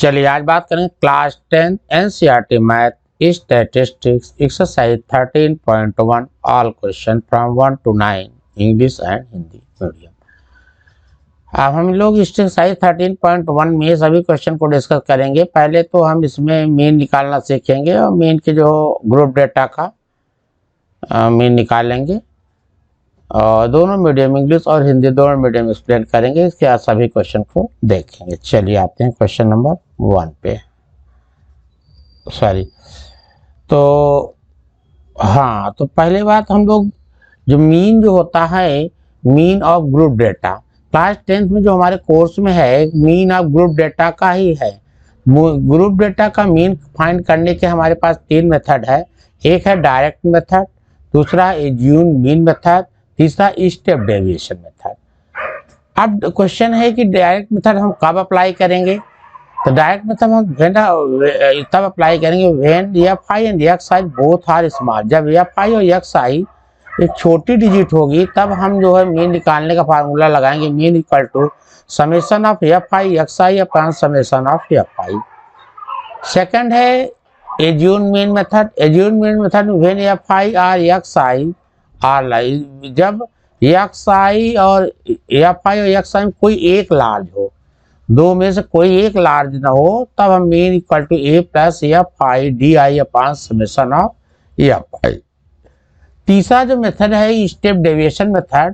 चलिए आज बात करेंगे class 10 NCERT math statistics exercise 13.1 all question from 1 to 9 English and Hindi medium. अब हम लोग एक्सरसाइज 13.1 में सभी क्वेश्चन को डिस्कस करेंगे। पहले तो हम इसमें मीन निकालना सीखेंगे और मीन के जो ग्रुप डेटा का मीन निकालेंगे और दोनों मीडियम इंग्लिश और हिंदी दोनों मीडियम एक्सप्लेन करेंगे। इसके बाद सभी क्वेश्चन को देखेंगे। चलिए आते हैं क्वेश्चन नंबर 1 पे। तो हाँ, तो पहले बात हम लोग जो मीन जो होता है mean of group data, class 10 में जो हमारे कोर्स में है मीन ऑफ ग्रुप डेटा का ही है। ग्रुप डेटा का मीन फाइंड करने के हमारे पास 3 मेथड है। एक है डायरेक्ट मेथड, दूसरा एज्यूम मीन मेथड, तीसरा स्टेप डेविएशन मेथड। अब क्वेश्चन है कि डायरेक्ट मेथड हम कब अप्लाई करेंगे। तो डायरेक्ट मेथड हम तब अप्लाई करेंगे when f and x i both are small. जब एफ आई और एक्स आई एक छोटी डिजिट होगी तब हम जो है मीन निकालने का फार्मूला लगाएंगे। Mean equal to summation of f i x i upon summation of f i. Second है assume mean method. Assume mean method when f i और एक्स आई आर लार्ज। जब एक्स आई और f i और x आई में कोई एक large हो, दो में से कोई एक लार्ज ना हो, तब हम mean equal to a plus f i d i upon summation of f i. तीसरा जो मेथड है step deviation method,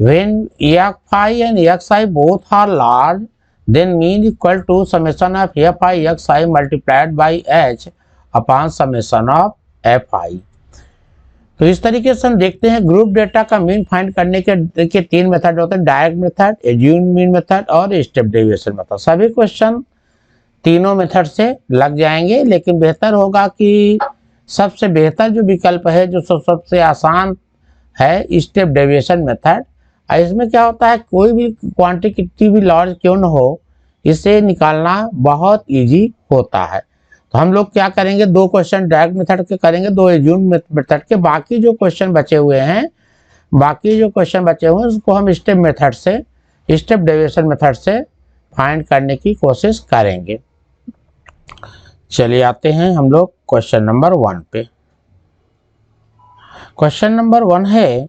when f i and x i both are large then mean equal to summation of f i x i multiplied by h upon summation of f i. तो इस तरीके से हम देखते हैं group data का mean find करने के 3 मेथड होते हैं, direct method, assume mean method और स्टेप डेविएशन मेथड। सभी क्वेश्चन तीनों मेथड से लग जाएंगे, लेकिन बेहतर होगा कि सबसे बेहतर जो विकल्प है जो सबसे आसान है स्टेप डेविएशन मेथड। इसमें क्या होता है, कोई भी क्वांटिटी कितनी भी लार्ज क्यों न हो, इसे निकालना बहुत ईजी होता है। तो हम लोग क्या करेंगे, 2 क्वेश्चन डायरेक्ट मेथड के करेंगे, 2 एज्यूम मेथड के। बाकी जो क्वेश्चन बचे हुए हैं उसको हम स्टेप मेथड से, स्टेप डेविएशन मेथड से फाइंड करने की कोशिश करेंगे। चलिए आते हैं हम लोग क्वेश्चन नंबर 1 पे। क्वेश्चन नंबर 1 है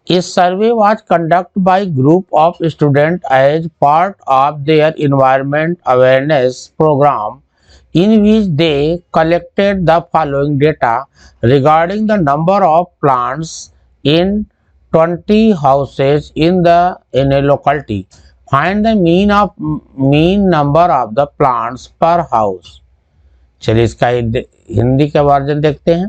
A survey was conducted by group of students as part of their environment awareness program, in which they collected the following data regarding the number of plants in 20 houses in a locality. Find the mean number of the plants per house. चलिए इसका हिंदी का version देखते हैं।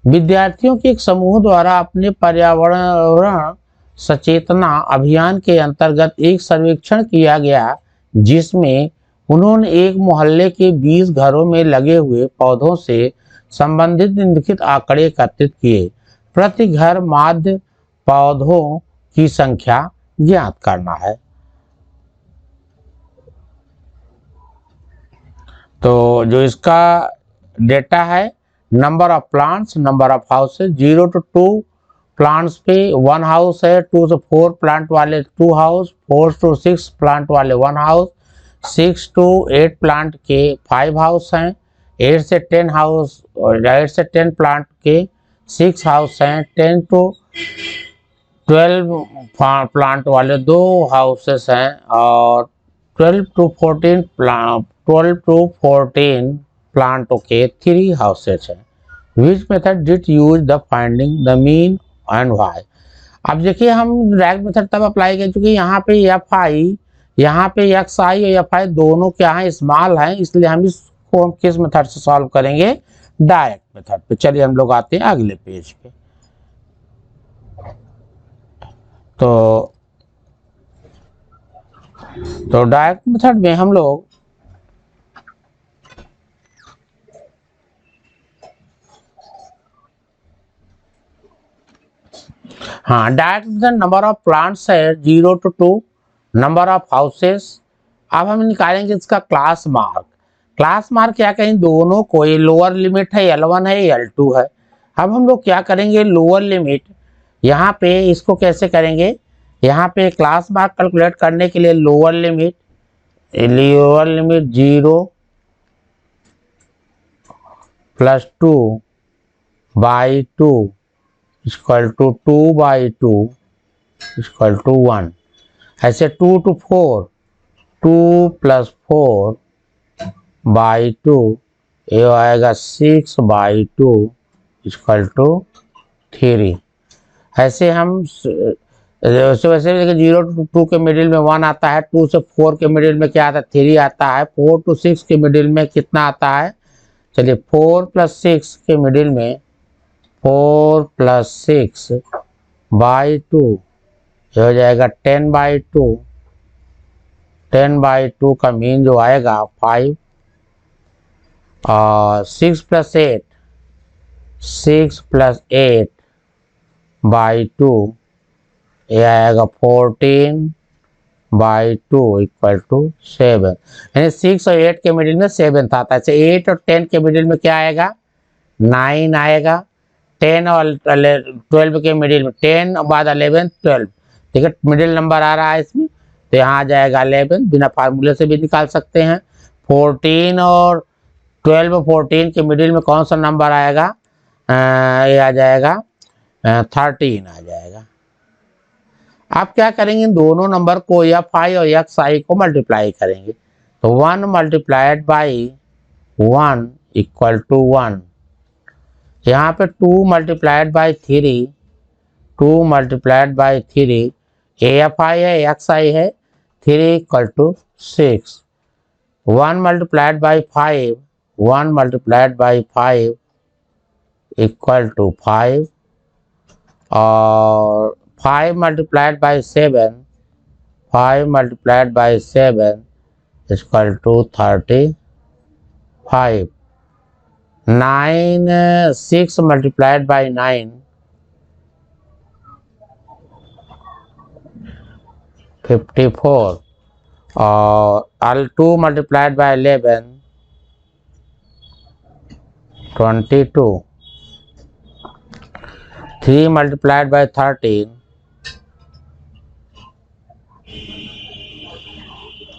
विद्यार्थियों के एक समूह द्वारा अपने पर्यावरण सचेतना अभियान के अंतर्गत एक सर्वेक्षण किया गया, जिसमें उन्होंने एक मोहल्ले के 20 घरों में लगे हुए पौधों से संबंधित निम्नलिखित आंकड़े एकत्रित किए। प्रति घर माध्य पौधों की संख्या ज्ञात करना है। तो जो इसका डेटा है, number of plants, number of houses, 0 to 2 plants पे 1 हाउस है, 2 से 4 प्लांट वाले 2 हाउस, 4 to 6 प्लांट वाले 1 हाउस, 6 to 8 प्लांट के 5 हाउस हैं, 8 से 10 हाउस और 8 से 10 प्लांट के 6 हाउस हैं, 10 to 12 प्लांट वाले 2 हाउसेस हैं और 12 to 14 प्लांटों के 3 हाउसेस हैं। Which method did use the finding the mean and why? अब देखिए हम डायरेक्ट मेथड तब अप्लाई करें क्योंकि यहाँ पे एफ आई, यहाँ पे एक्स आई और एफ आई दोनों क्या हैं, स्मॉल हैं, इसलिए हम इसको किस मेथड से सॉल्व करेंगे, डायरेक्ट मेथड पे। चलिए हम लोग आते हैं अगले पेज पे। तो डायरेक्ट मेथड में हम लोग डायरेक्ट नंबर ऑफ प्लांट्स है 0 to 2, नंबर ऑफ हाउसेस। अब हम निकालेंगे इसका क्लास मार्क। क्लास मार्क क्या कहें, दोनों को ये लोअर लिमिट है L1 है L2 है। अब हम लोग क्या करेंगे, लोअर लिमिट यहाँ पे इसको कैसे करेंगे, यहाँ पे क्लास मार्क कैलकुलेट करने के लिए lower limit lower limit 0 plus 2 by 2 equal to 2 by 2 equal to 1। ऐसे 2 to 4, 2 प्लस 4 बाई 2, ये आएगा 6 बाई 2 इक्वल टू 3। ऐसे हम वैसे देखिए 0 to 2 के मिडिल में 1 आता है, 2 से 4 के मिडिल में क्या आता है 3 आता है, 4 to 6 के मिडिल में कितना आता है, चलिए 4 प्लस 6 के मिडिल में 4 प्लस 6 बाई 2, ये हो जाएगा 10 बाई 2। 10 बाई 2 का मीन जो आएगा 5 और 6 प्लस 8, 6 प्लस 8 बाई 2, ये आएगा 14 बाई 2 इक्वल टू 7। यानी 6 और 8 के मिडिल में 7 था, ऐसे 8 और 10 के मिडिल में क्या आएगा 9 आएगा। 10 और 12 के मिडिल में 10 बाद 11 12, ठीक है, मिडिल नंबर आ रहा है इसमें, तो यहाँ आ जाएगा 11, बिना फार्मूले से भी निकाल सकते हैं। 14 और 12 14 के मिडिल में कौन सा नंबर आएगा, ये आ जाएगा 13 आ जाएगा। आप क्या करेंगे, इन दोनों नंबर को एफ आई और एक्स आई को मल्टीप्लाई करेंगे, तो 1 मल्टीप्लाइड बाई 1 इक्वल टू 1। यहाँ पे 2 multiplied by 3, 2 multiplied by 3, f i है एक्स आई है, 3 equal to 6। 1 multiplied by 5, 1 multiplied by 5 equal to 5, और 5 multiplied by 7, 5 multiplied by 7 equal to 35। 9 6 multiplied by 9, 54, और 2 multiplied by 11 22, 3 multiplied by 13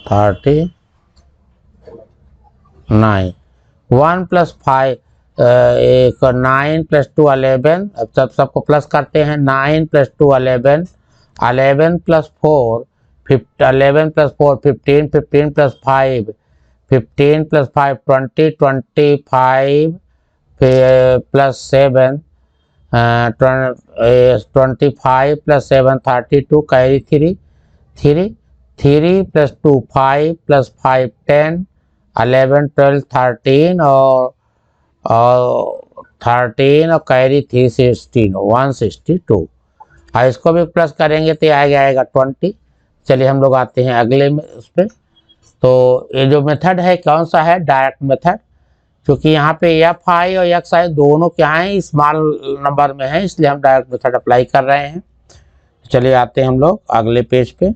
39। 1 plus 5 एक 9 plus 2 11, अब सबको plus करते हैं, 9 plus 2 11, 11 plus 4 11 plus 4 15, 15 plus 5 15 plus 5 20, 25 plus 7 25 plus 7 32, carry 3 3 3 plus 2 5 plus 5 10, 11 12 13 और 13 और carry 3 16 162। और इसको भी प्लस करेंगे तो आएगा 20। चलिए हम लोग आते हैं अगले में उस पर। तो ये जो मेथड है कौन सा है, डायरेक्ट मेथड, क्योंकि यहाँ पे एफ आई और एक्स आई दोनों क्या हैं स्मॉल नंबर में है, इसलिए हम डायरेक्ट मेथड अप्लाई कर रहे हैं। चलिए आते हैं हम लोग अगले पेज पे।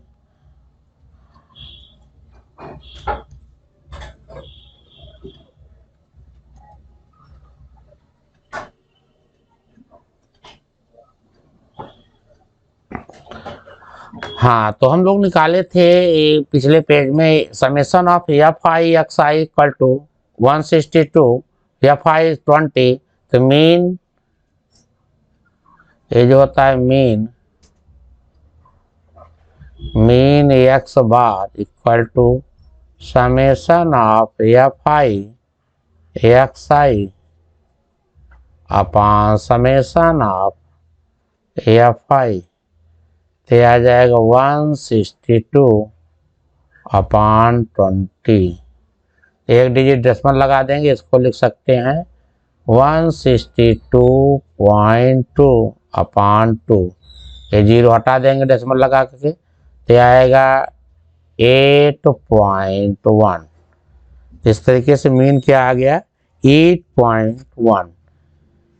हाँ, तो हम लोग निकाले थे पिछले पेज में summation of f i x i equal to 162, f i 20, तो मीन ये जो होता है mean x bar equal to summation of f i x i upon summation of f i, तो आ जाएगा 162 अपॉन 20। एक डिजिट डेसिमल लगा देंगे, इसको लिख सकते हैं 162.2 अपॉन 2। ये 0 हटा देंगे डेसिमल लगा के, तो आएगा 8.1। इस तरीके से मीन क्या आ गया 8.1।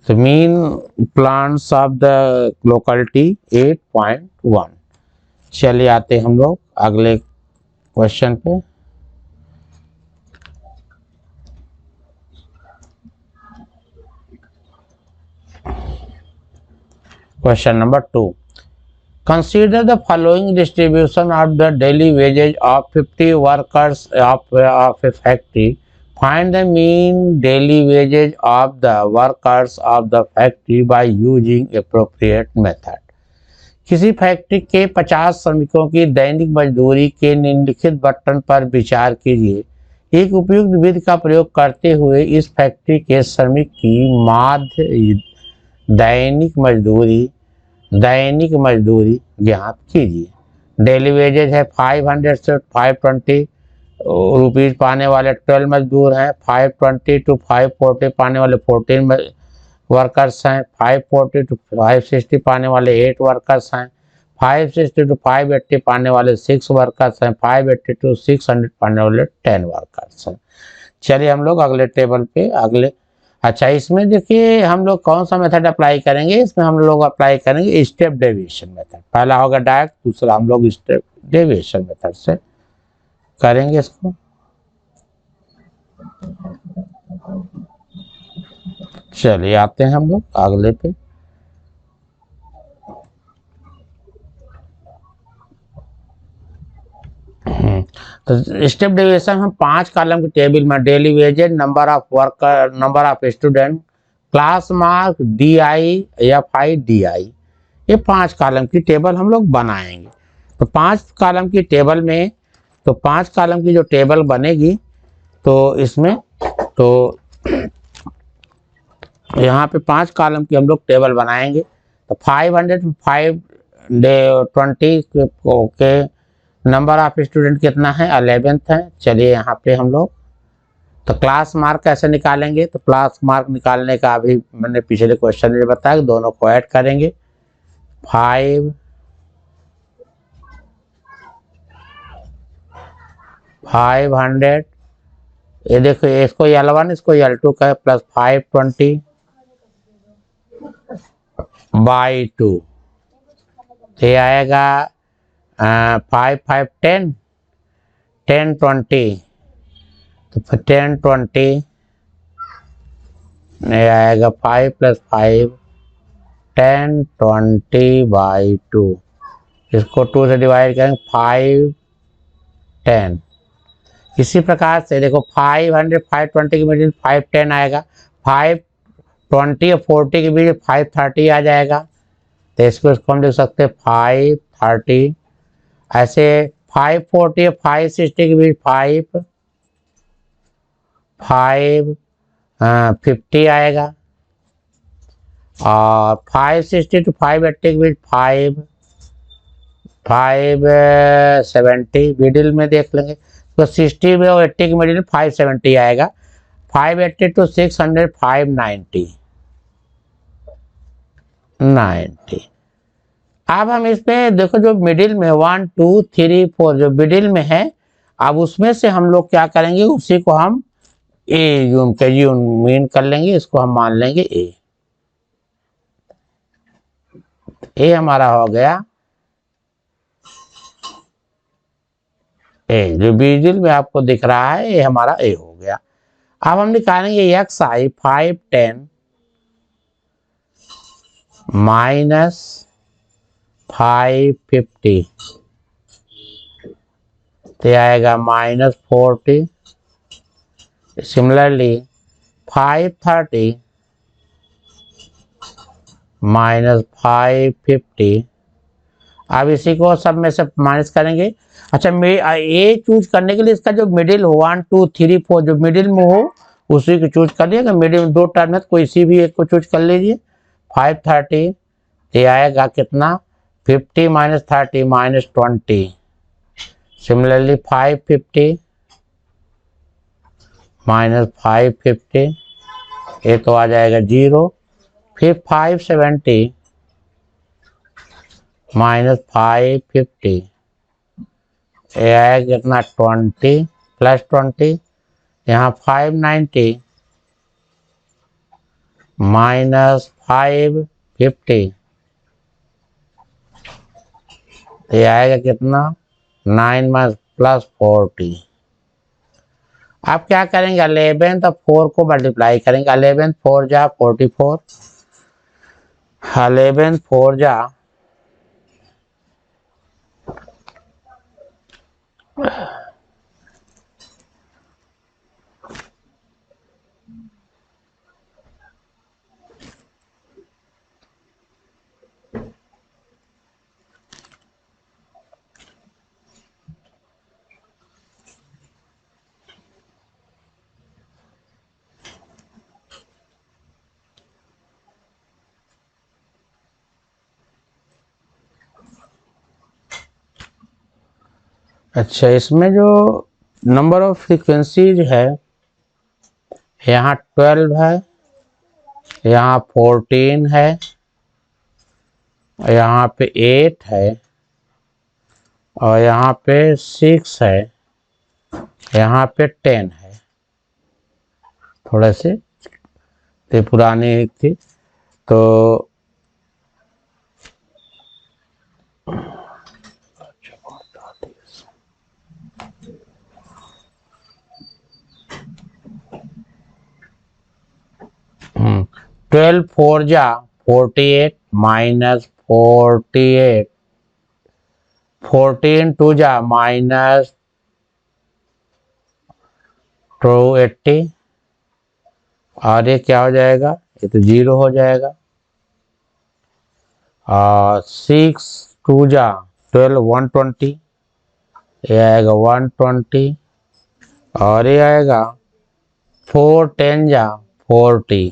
तो mean plants of the locality 8.1। चलिए आते हम लोग अगले क्वेश्चन पे। Question number 2, Consider the following distribution of the daily wages of 50 workers of a factory. Find the mean daily wages of the workers of the factory by using appropriate method. किसी factory के 50 श्रमिकों की दैनिक मजदूरी के निम्नलिखित button पर विचार कीजिए। एक उपयुक्त विधि का प्रयोग करते हुए इस फैक्ट्री के श्रमिक की माध्य दैनिक मजदूरी ज्ञात कीजिए। डेली वेजेज है 500 से 520 रुपीज़ पाने वाले 12 मजदूर हैं। 520 to 540 पाने वाले 14 वर्कर्स हैं। 540 to 560 पाने वाले 8 वर्कर्स हैं। 560 to 580 पाने वाले 6 वर्कर्स हैं। 580 to 600 पाने वाले 10 वर्कर्स हैं। चलिए हम लोग अगले टेबल पे अच्छा, इसमें देखिए हम लोग कौन सा मेथड अप्लाई करेंगे। इसमें हम लोग अप्लाई करेंगे स्टेप डेविएशन मेथड। पहला होगा डायरेक्ट, दूसरा हम लोग स्टेप डेविएशन मेथड से करेंगे इसको। चलिए आते हैं हम लोग अगले पे। तो स्टेप डेविएशन हम 5 कॉलम की टेबल में daily wages, number of worker, number of student, class mark, DI, FI, DI, ये 5 कॉलम की टेबल हम लोग बनाएंगे। तो 5 कॉलम की टेबल में, तो 5 कॉलम की जो टेबल बनेगी तो इसमें तो यहाँ पे 5 कॉलम की हम लोग टेबल बनाएंगे। तो 520 के नंबर ऑफ स्टूडेंट कितना है, 11th है। चलिए यहाँ पे हम लोग तो क्लास मार्क कैसे निकालेंगे। तो क्लास मार्क निकालने का अभी मैंने पिछले क्वेश्चन में बताया, दोनों को ऐड करेंगे। 500, ये देखो इसको L1 इसको L2 का प्लस 520 बाई 2, ये आएगा 5 5 10 10 20, तो 10 20 ये आएगा 5 + 5 10 20 बाई 2, इसको 2 से डिवाइड करेंगे 5 10। इसी प्रकार से देखो 500 520 के बीच 510 आएगा, 520 और 40 के बीच 530 आ जाएगा। तो इसको हम लिख सकते हैं 530। ऐसे 540 और 560 के बीच 550 आएगा, और 560 to 580 के बीच 570 मिडिल में देख लेंगे। तो 60 में और 80 के मिडिल में 570 आएगा। 580 to 600 590 90। अब हम इसमें देखो जो मिडिल में 1 2 3 4 जो मिडिल में है, अब उसमें से हम लोग क्या करेंगे, उसी को हम A मीन कर लेंगे, इसको हम मान लेंगे A हमारा हो गया A, जो मिडिल में आपको दिख रहा है ये हमारा A हो गया। अब हम निकालेंगे XI 510 माइनस 550, तो आएगा -40। सिमिलरली 530 माइनस 550, अब इसी को सब में से माइनस करेंगे। अच्छा, ए चूज करने के लिए इसका जो मिडिल हो 1 2 3 4 जो मिडिल में हो उसी को चूज कर लीजिएगा। मिडिल में 2 टर्म है, कोई सी भी एक को चूज कर लीजिए। 530 ये आएगा कितना, 50 माइनस 30 माइनस 20। सिमिलरली 550 माइनस 550 ये तो आ जाएगा 0। फिर 570 माइनस 550 ये आएगा कितना, 20 प्लस 20। यहाँ 590 माइनस 550 ये आएगा कितना, 9 प्लस 40। आप क्या करेंगे, 11 और 4 को मल्टीप्लाई करेंगे। 11 4 जा 44, 11 4 जा अच्छा, इसमें जो नंबर ऑफ फ्रीक्वेंसीज है, यहाँ 12 है, यहाँ 14 है, यहाँ पे 8 है, और यहाँ पे 6 है, यहाँ पे 10 है। थोड़े से ते पुरानी थी तो 12 4 जा 48 माइनस 48, 14 2 जा माइनस 280, और ये क्या हो जाएगा, ये तो 0 हो जाएगा। और 6 2 जा 12 120, ये आएगा 120, और ये आएगा 4 10 जा 40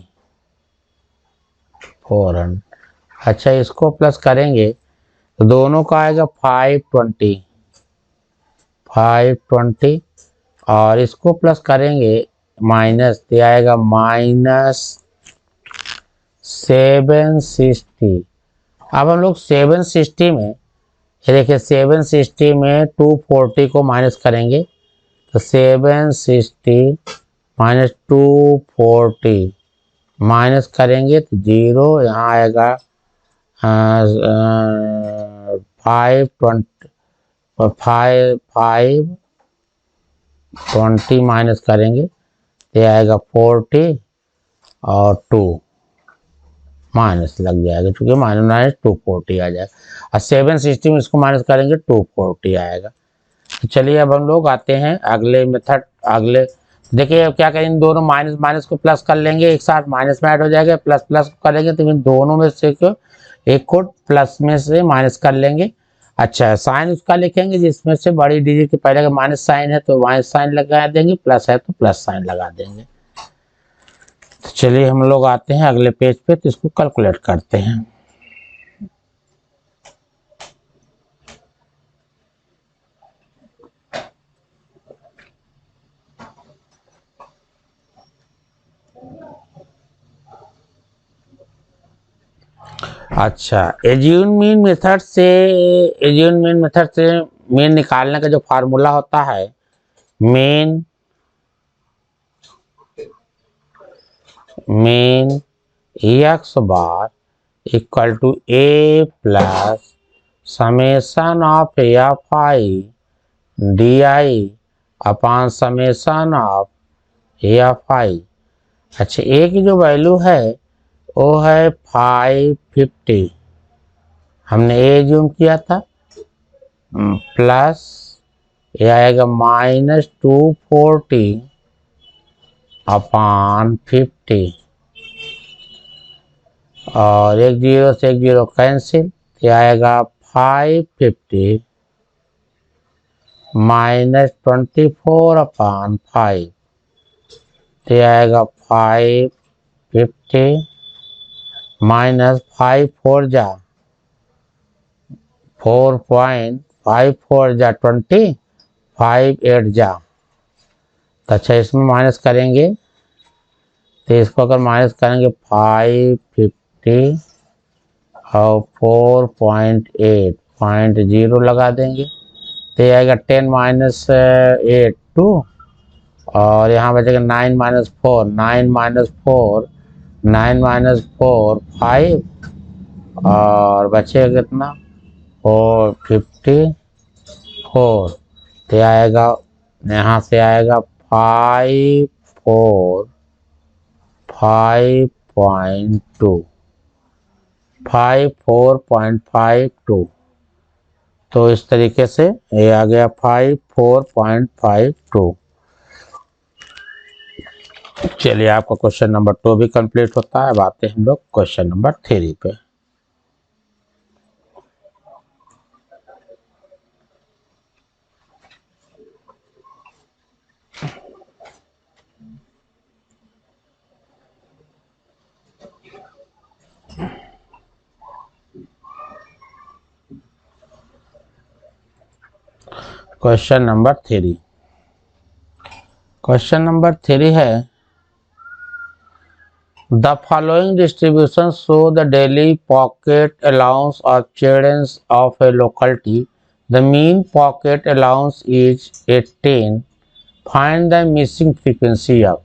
400। अच्छा, इसको प्लस करेंगे तो दोनों का आएगा 520, और इसको प्लस करेंगे माइनस, तो आएगा माइनस 760। अब हम लोग 760 में, ये देखिए 760 में 240 को माइनस करेंगे तो 760 माइनस 240 माइनस करेंगे तो 0, यहाँ आएगा 520 माइनस करेंगे तो आएगा 40, और 2 माइनस लग जाएगा, क्योंकि माइनस माइनस 240 आ जाएगा, और 760 में इसको माइनस करेंगे 240 आएगा। तो चलिए अब हम लोग आते हैं अगले मेथड। अगले देखिए अब क्या करेंगे, दोनों माइनस माइनस को प्लस कर लेंगे, एक साथ माइनस में ऐड हो जाएगा, प्लस प्लस करेंगे तो इन दोनों में से एक को प्लस में से माइनस कर लेंगे। अच्छा, साइन उसका लिखेंगे जिसमें से बड़ी डिजिट के पहले का माइनस साइन है तो माइनस साइन लगा देंगे, प्लस है तो प्लस साइन लगा देंगे। तो चलिए हम लोग आते हैं अगले पेज पे, तो इसको कैलकुलेट करते हैं। अच्छा, एज्यून मेथड से मीन निकालने का जो फार्मूला होता है, mean x bar equal to a plus summation of f i d i upon summation of f i. अच्छा, ए की जो वैल्यू है वो है 550, हमने ए जूम किया था, प्लस ये आएगा माइनस 240 अपॉन 50, और एक जीरो से एक जीरो कैंसिल, ये आएगा 550 माइनस 24 अपॉन 5, ये आएगा 550 माइनस 5 4 जा 4.54 जा 20, 5 8 जा। तो अच्छा, इसमें माइनस करेंगे तो इसको अगर माइनस करेंगे 550 और 4.8 लगा देंगे तो ये आएगा 10 माइनस 8 2, और यहाँ बचेगा 9 माइनस 4 9 माइनस 4 9 माइनस 4 5, और बचेगा कितना 454, तो आएगा यहाँ से आएगा 5.52 54.52। तो इस तरीके से ये आ गया 54.52। चलिए आपका क्वेश्चन नंबर 2 भी कंप्लीट होता है। अब आते हैं हम लोग क्वेश्चन नंबर 3 पे। Question number 3। क्वेश्चन नंबर 3 है, the following distribution show the daily pocket allowance of children of A locality. The mean pocket allowance is 18। Find the missing frequency of.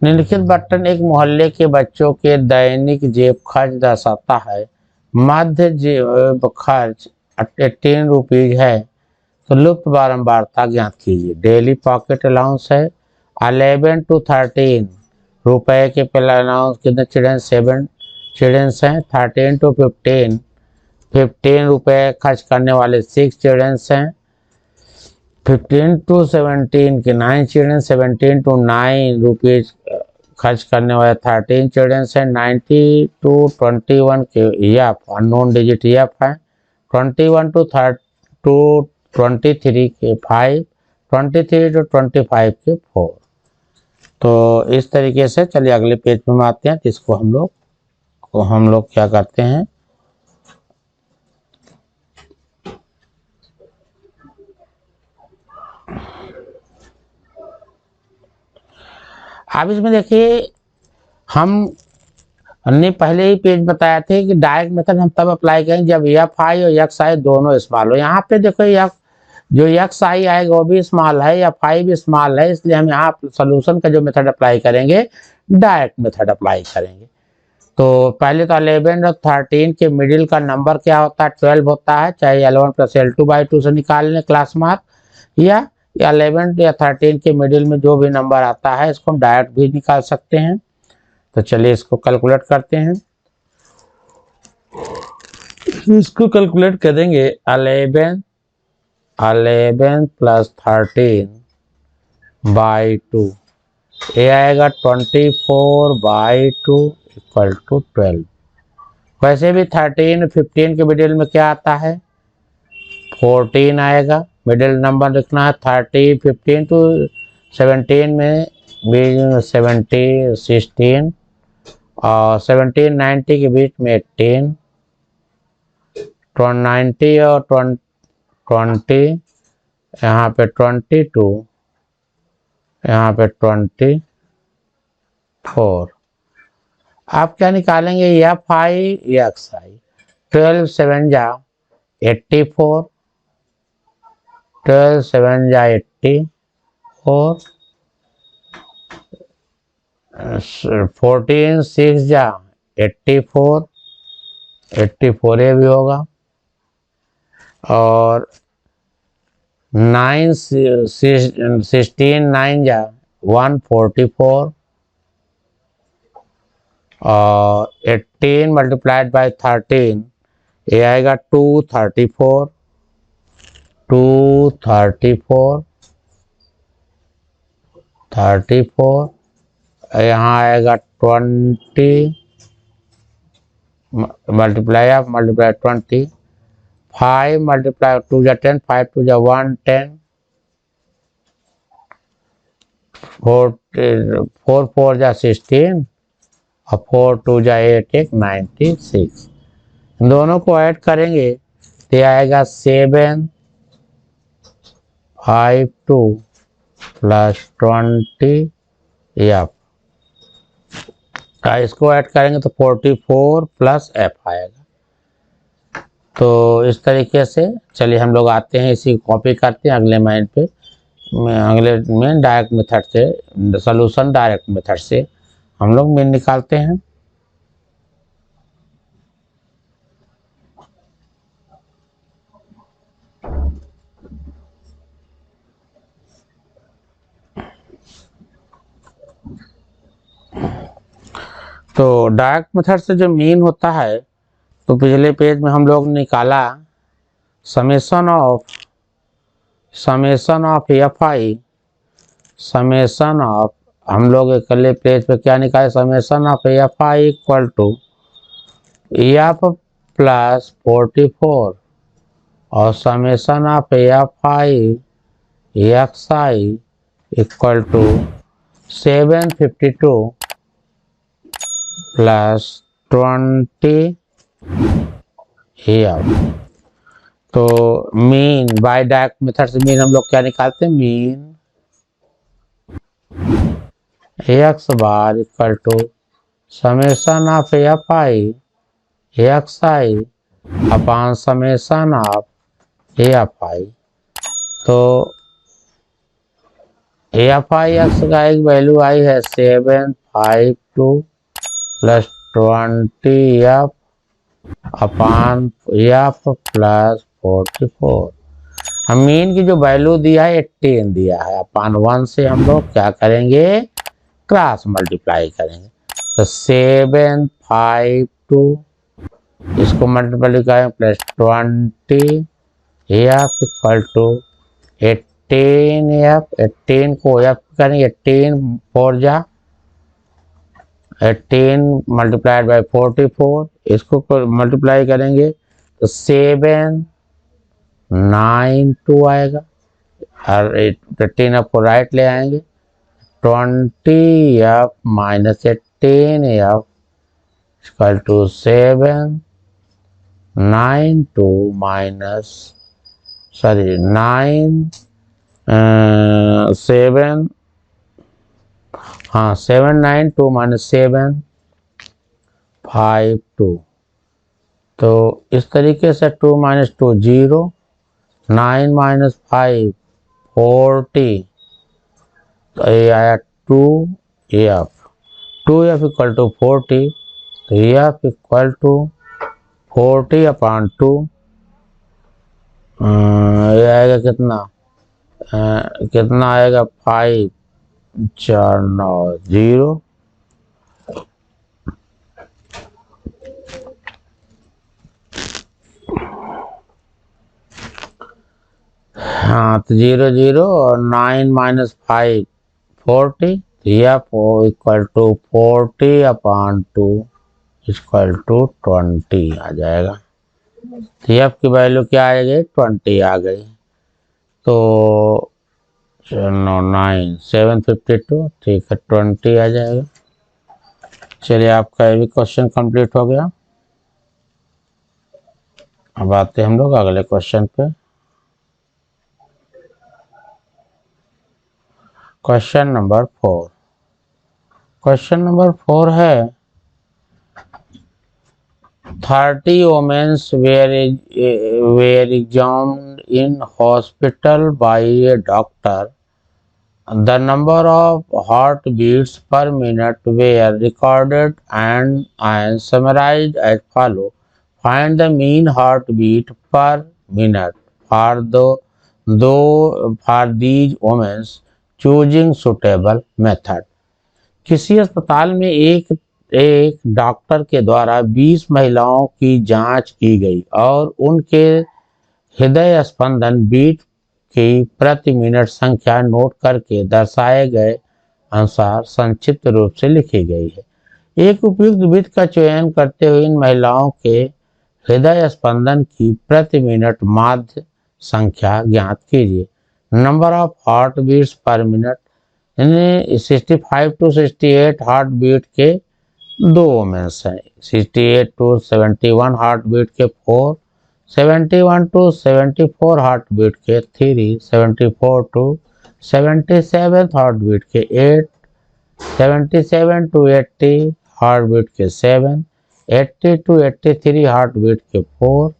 निम्नलिखित बटन एक मोहल्ले के बच्चों के दैनिक जेब खर्च दर्शाता है। मध्य जेब खर्च 18 रुपीज है, तो लुप्त बारंबारता ज्ञात कीजिए। डेली पॉकेट अलाउंस है 11 to 13 रुपए के अलाउंस। कितने चिल्ड्रन? 7 चिल्ड्रंस हैं। 13 to 15 रुपए खर्च करने वाले 6 चिल्ड्रंस हैं। 15 to 17 के 9 चिल्ड्रन। 17 to 9 रुपीज खर्च करने वाले 13 चिल्ड्रंस हैं। 90 to 21 के एफ अननोन डिजिट एफ है। 21 to 23 के 5। 23 to 25 के 4। तो इस तरीके से चलिए अगले पेज में आते हैं। तो इसको हम लोग क्या करते हैं, अब इसमें देखिए हमने पहले ही पेज बताया थे कि डायरेक्ट मेथड हम तब अप्लाई करेंगे जब एफ आई और एक्स आई दोनों स्मॉल हो। यहाँ पे देखो जो एक्स आई आएगा वो भी स्मॉल है, एफ आई भी स्मॉल है, इसलिए हम यहाँ सोल्यूशन का जो मेथड अप्लाई करेंगे डायरेक्ट मेथड अप्लाई करेंगे। तो पहले तो 11 और 13 के मिडिल का नंबर क्या होता है? 12 होता है, चाहे L1 + L2/2 से निकाल लें क्लास मार्क, या 11 या 13 के मिडिल में जो भी नंबर आता है इसको हम डायरेक्ट भी निकाल सकते हैं। तो चलिए इसको कैलकुलेट करते हैं। इसको कैलकुलेट करेंगे 11 + 13/2, ये आएगा 24/2 = 12। वैसे भी 13 15 के मिडिल में क्या आता है? 14 आएगा। मिडिल नंबर लिखना है। 30 15 to 17 में 17 16 और 17 90 के बीच में 18। 90 और 20 यहाँ पे 22, यहाँ पे 24। आप क्या निकालेंगे? एफ आई एक्स आई। 12 7 जा 84, 12 7 जा 84, 14 6 जा 84, 84 ये भी होगा, और 16 9 जा 144, और 18 × 13 ये आएगा 234, 34, यहाँ आएगा 20 मल्टीप्लाई 20, 5 × 2 = 10, 5 2 = 110, 4 4 = 16 और 4 2 = 8 1 96। दोनों को ऐड करेंगे तो आएगा 752 + 20 एफ। इसको ऐड करेंगे तो 44 + एफ आएगा। तो इस तरीके से चलिए हम लोग आते हैं, इसी कॉपी करते हैं अगले माइन पे। अगले में डायरेक्ट मेथड से सॉल्यूशन, डायरेक्ट मेथड से हम लोग मीन निकालते हैं। तो डायरेक्ट मेथड से जो मीन होता है, तो पिछले पेज में हम लोग निकाला summation of f i, summation of, हम लोग अकेले पेज पे क्या निकाले, summation of f i equal to f plus 44 और summation of f i x i equal to 752 plus 20 f. तो मीन बाय डायरेक्ट मेथड से मीन हम लोग क्या निकालते हैं, mean x bar equal to summation of f i x i upon summation of f i. तो f i x का एक वैल्यू आई है 752 plus 20 F upon F plus 44। हम मीन की जो वैल्यू दिया है 18 दिया है, अपॉन 1 से हम लोग क्या करेंगे, क्रॉस मल्टीप्लाई करेंगे। तो 752 इसको मल्टीप्लाई करें plus 20 f equal to 18 f, 18 को एफ करेंगे, 18 4 जा 18 मल्टीप्लाइड बाई 44, इसको मल्टीप्लाई करेंगे तो 792 आएगा और 18 एफ को राइट ले आएंगे, 20 f minus 18 f equal to 792 minus 792 minus 752। तो इस तरीके से 2 माइनस 2 0, 9 माइनस 5 40, तो ये आया 2 एफ, 2 एफ इक्वल टू 40, तो एफ इक्वल टू 40 अपॉन 2, ये आएगा कितना, कितना आएगा 5 4 9 0। हाँ तो 0 0 और 9 minus 5 40, f equal to 40 upon 2 equal to 20 आ जाएगा। एफ की वैल्यू क्या आ गई, 20 आ गई। तो 9 752, ठीक है 20 आ जाएगा। चलिए आपका ये भी क्वेश्चन कंप्लीट हो गया। अब आते हैं हम लोग अगले क्वेश्चन पे। क्वेश्चन नंबर 4, क्वेश्चन नंबर 4 है 30 women were examined in hospital by a doctor. The number of heartbeats per minute were recorded and summarized as follows. Find the mean heartbeat per minute for these women choosing suitable method. किसी अस्पताल में एक doctor के द्वारा 20 महिलाओं की जांच की गई और उनके हृदय स्पंदन बीट की प्रति मिनट संख्या नोट करके दर्शाए गए अनुसार संक्षिप्त रूप से लिखी गई है। एक उपयुक्त बीट का चयन करते हुए इन महिलाओं के हृदय स्पंदन की प्रति मिनट माध्य संख्या ज्ञात कीजिए। Number of heart beats per minute, 65 to 68 heart beat के 2 वोमेंस हैं, 68 to 71 हार्ट बीट के 4, 71 to 74 हार्ट बीट के 3, 74 to 77 हार्ट बीट के 8, 77 to 80 हार्ट बीट के 7, 80 to 83 हार्ट बीट के 4,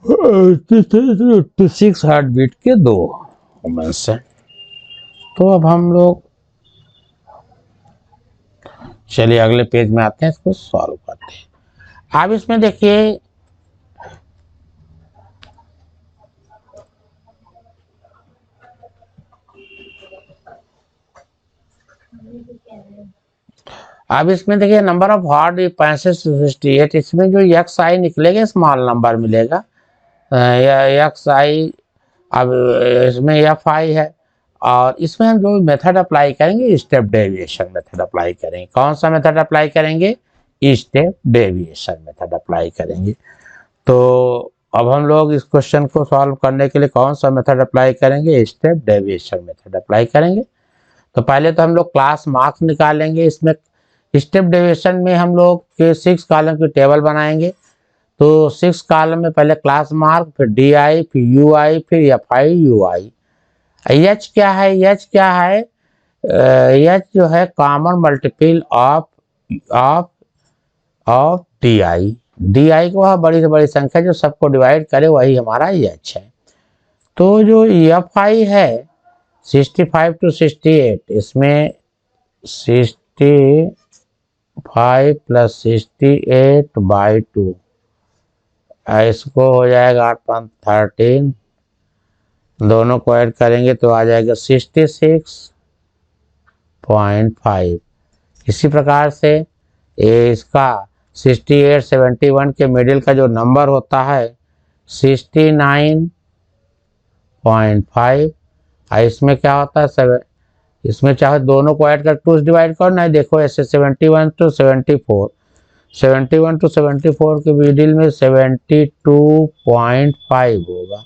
86 हार्ट बीट के 2 वोमेंस हैं। तो अब हम लोग चलिए अगले पेज में आते हैं, इसको सॉल्व करते हैं। अब इसमें देखिए नंबर ऑफ हार्ट 65 से 68, इसमें जो एक्स आई निकलेगा स्मॉल नंबर मिलेगा एक्स आई, अब इसमें एफ आई है, और इसमें हम जो मेथड अप्लाई करेंगे स्टेप डेविएशन मेथड अप्लाई करेंगे। कौन सा मेथड अप्लाई करेंगे? स्टेप डेविएशन मेथड अप्लाई करेंगे। तो अब हम लोग इस क्वेश्चन को सॉल्व करने के लिए कौन सा मेथड अप्लाई करेंगे? स्टेप डेविएशन मेथड अप्लाई करेंगे। तो पहले तो हम लोग क्लास मार्क्स निकालेंगे। इसमें स्टेप डेविएशन में हम लोग के 6 कॉलम की टेबल बनाएंगे। तो 6 कॉलम में पहले क्लास मार्क, फिर डी आई, फिर यू आई, फिर F i, u I. H क्या है? एच क्या है? एच जो है common multiple of of of D I. D आई को वह बड़ी से बड़ी संख्या जो सबको डिवाइड करे वही हमारा एच है। तो जो एफ आई है 65 to 68, इसमें 65 + 68/2, इसको हो जाएगा 8 × 13, दोनों को ऐड करेंगे तो आ जाएगा 66.5। इसी प्रकार से ये इसका 68 71 के मिडिल का जो नंबर होता है 69.5। इसमें क्या होता है इसमें चाहे दोनों को ऐड कर 2 से डिवाइड करो ना, देखो ऐसे 71 to 74, 71 to 74 के मिडिल में 72.5 होगा।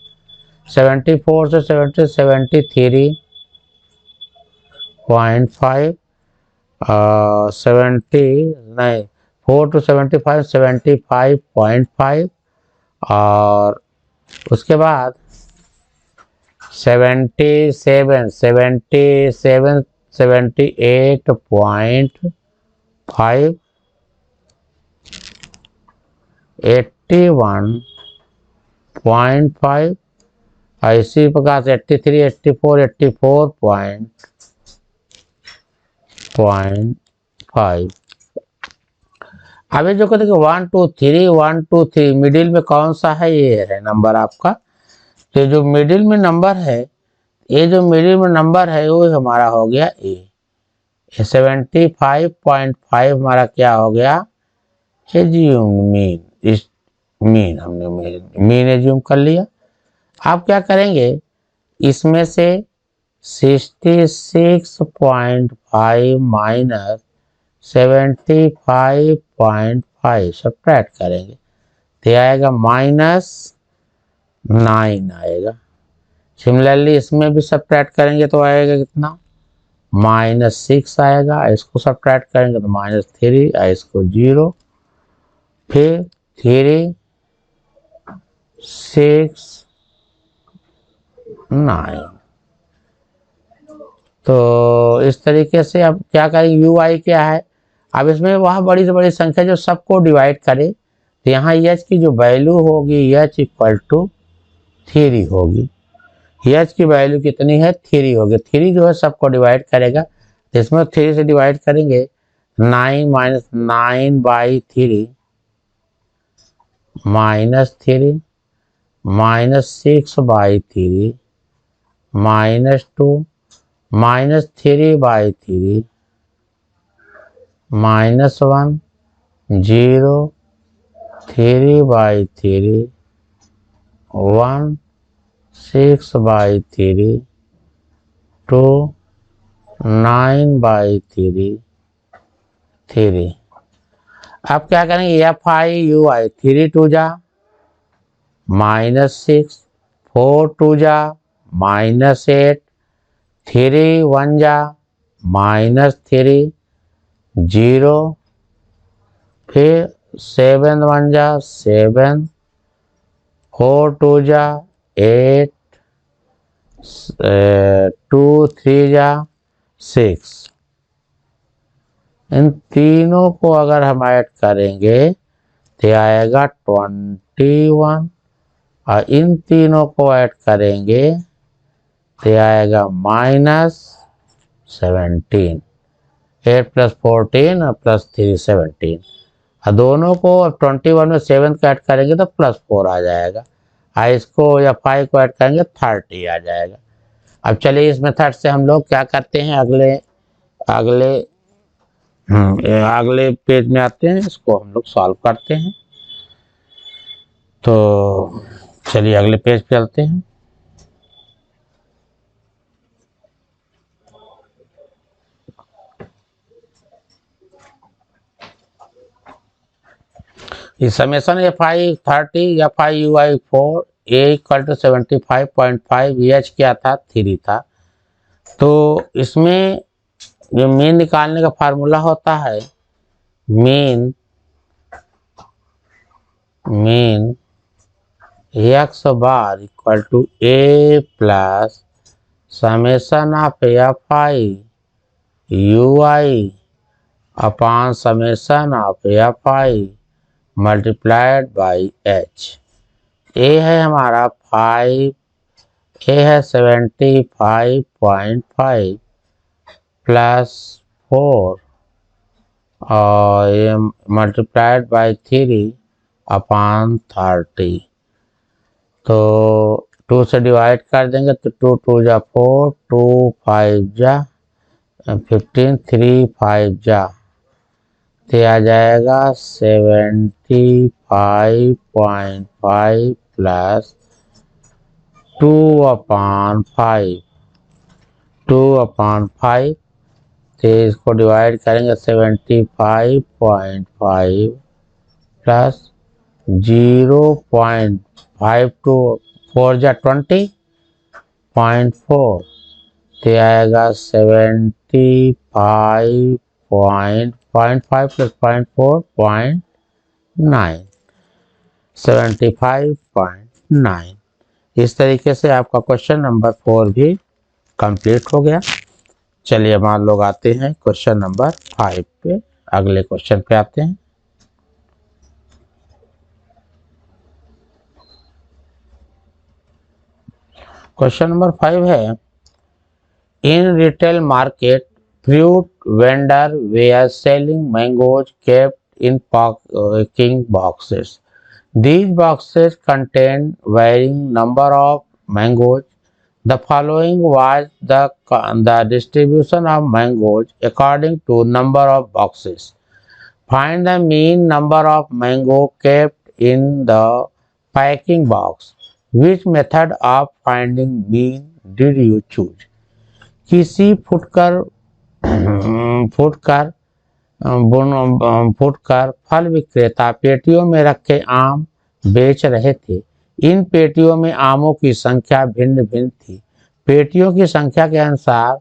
74 से 70 73.5, 4 to 75 75.5, और उसके बाद 77 78.5, 81.5, इसी प्रकार से 83 84 84.5। अभी जो कहते 1 2 3 1 2 3 मिडिल में कौन सा है? ये है नंबर आपका। तो जो मिडिल में नंबर है, ये जो मिडिल में नंबर है वो हमारा हो गया ए। 75.5 हमारा क्या हो गया? Assume mean. इस मीन हमने मीन एज्यूम कर लिया। आप क्या करेंगे? इसमें से 66.5 माइनस 75.5 सब्ट्रैक्ट करेंगे तो आएगा -9 आएगा। सिमिलरली इसमें भी सब्ट्रैक्ट करेंगे तो आएगा कितना? -6 आएगा। इसको सब्ट्रैक्ट करेंगे तो -3, इसको 0, फिर 3 6 9। तो इस तरीके से अब क्या करेंगे? यू आई क्या है? अब इसमें वह बड़ी से बड़ी संख्या जो सबको डिवाइड करे, तो यहाँ एच की जो वैल्यू होगी एच = 3 होगी। एच की वैल्यू कितनी है? 3 होगी। 3 जो है सबको डिवाइड करेगा, तो इसमें 3 से डिवाइड करेंगे 9 - 9/3 -3 -6/3 -3 -2 -3/3 -1 0 3/3 1 6/3 2 9/3 3। अब क्या करेंगे? एफ आई यू आई, 3 2 जा -6, 4 2 जा -8, 3 1 जा -3 0, फिर 7 1 जा 7, 4 2 जा 8, 2 3 जा 6। इन तीनों को अगर हम ऐड करेंगे तो आएगा 21, और इन तीनों को ऐड करेंगे तो आएगा -17। 8 + 14 और +3 17, और दोनों को अब 21 में 7 को ऐड करेंगे तो +4 आ जाएगा, और इसको या 5 को ऐड करेंगे 30 आ जाएगा। अब चलिए इस मेथड से हम लोग क्या करते हैं, अगले पेज में आते हैं, इसको हम लोग सॉल्व करते हैं। तो चलिए अगले पेज पे चलते हैं। इस summation f i 30 f i u i 4 a equal to 75.5 h क्या था 3 था। तो इसमें जो मीन निकालने का फार्मूला होता है mean x bar equal to a plus summation of f i u i upon summation of f i multiplied by h. A है हमारा 5, ए है 75.5 प्लस 4 और ये मल्टीप्लाइड बाई 3 अपॉन 30। तो 2 से डिवाइड कर देंगे तो 2 2 जा 4, 2 5 जा 15, 3 5 जा तो आ जाएगा 75.5 प्लस 2/5 तो इसको डिवाइड करेंगे 75.5 प्लस 0.524 जा 20.4 तो आएगा 75.5 प्लस 0.4 75.9। इस तरीके से आपका क्वेश्चन नंबर 4 भी कंप्लीट हो गया। चलिए अब हम लोग आते हैं क्वेश्चन नंबर 5 पे। अगले क्वेश्चन पे आते हैं। क्वेश्चन नंबर 5 है in retail market fruit vendor were selling mangoes kept in packing boxes. These boxes contain varying number of mangoes. The following was the distribution of mangoes according to number of boxes. Find the mean number of mango kept in the packing box. Which method of finding mean did you choose? किसी फुटकर फल विक्रेता पेटियों में रखे आम बेच रहे थे। इन पेटियों में आमों की संख्या भिन्न भिन्न थी। पेटियों की संख्या के अनुसार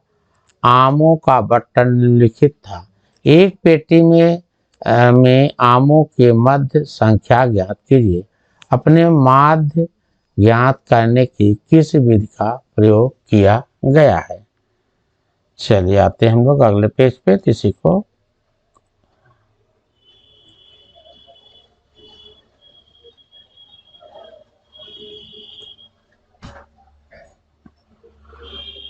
आमों का बटन निम्नलिखित था। एक पेटी में आमों के मध्य संख्या ज्ञात कीजिए। अपने माध्य ज्ञात करने की किस विधि का प्रयोग किया गया है। चलिए आते हैं हम लोग अगले पेज पे। किसी को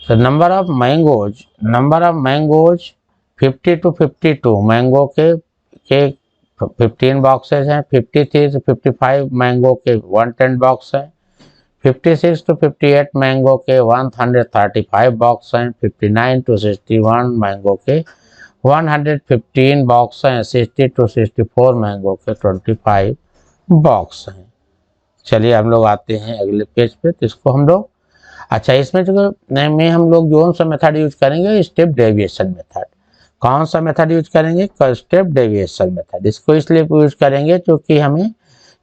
तो number of mangoes 50 to 52 mango के 15 बॉक्सेस हैं। 53 to 55 मैंगो के 110 बॉक्स हैं। 56 to 58 मैंगो के 135 बॉक्स हैं। 59 to 61 मैंगो के 115 बॉक्स हैं। 60 to 64 मैंगो के 25 बॉक्स हैं। चलिए हम लोग आते हैं अगले पेज पे। तो इसको हम लोग अच्छा इसमें जो में हम लोग जो सा मेथड यूज करेंगे स्टेप डेविएशन मेथड। कौन सा मेथड यूज करेंगे स्टेप डेविएशन मेथड। इसको इसलिए यूज करेंगे क्योंकि हमें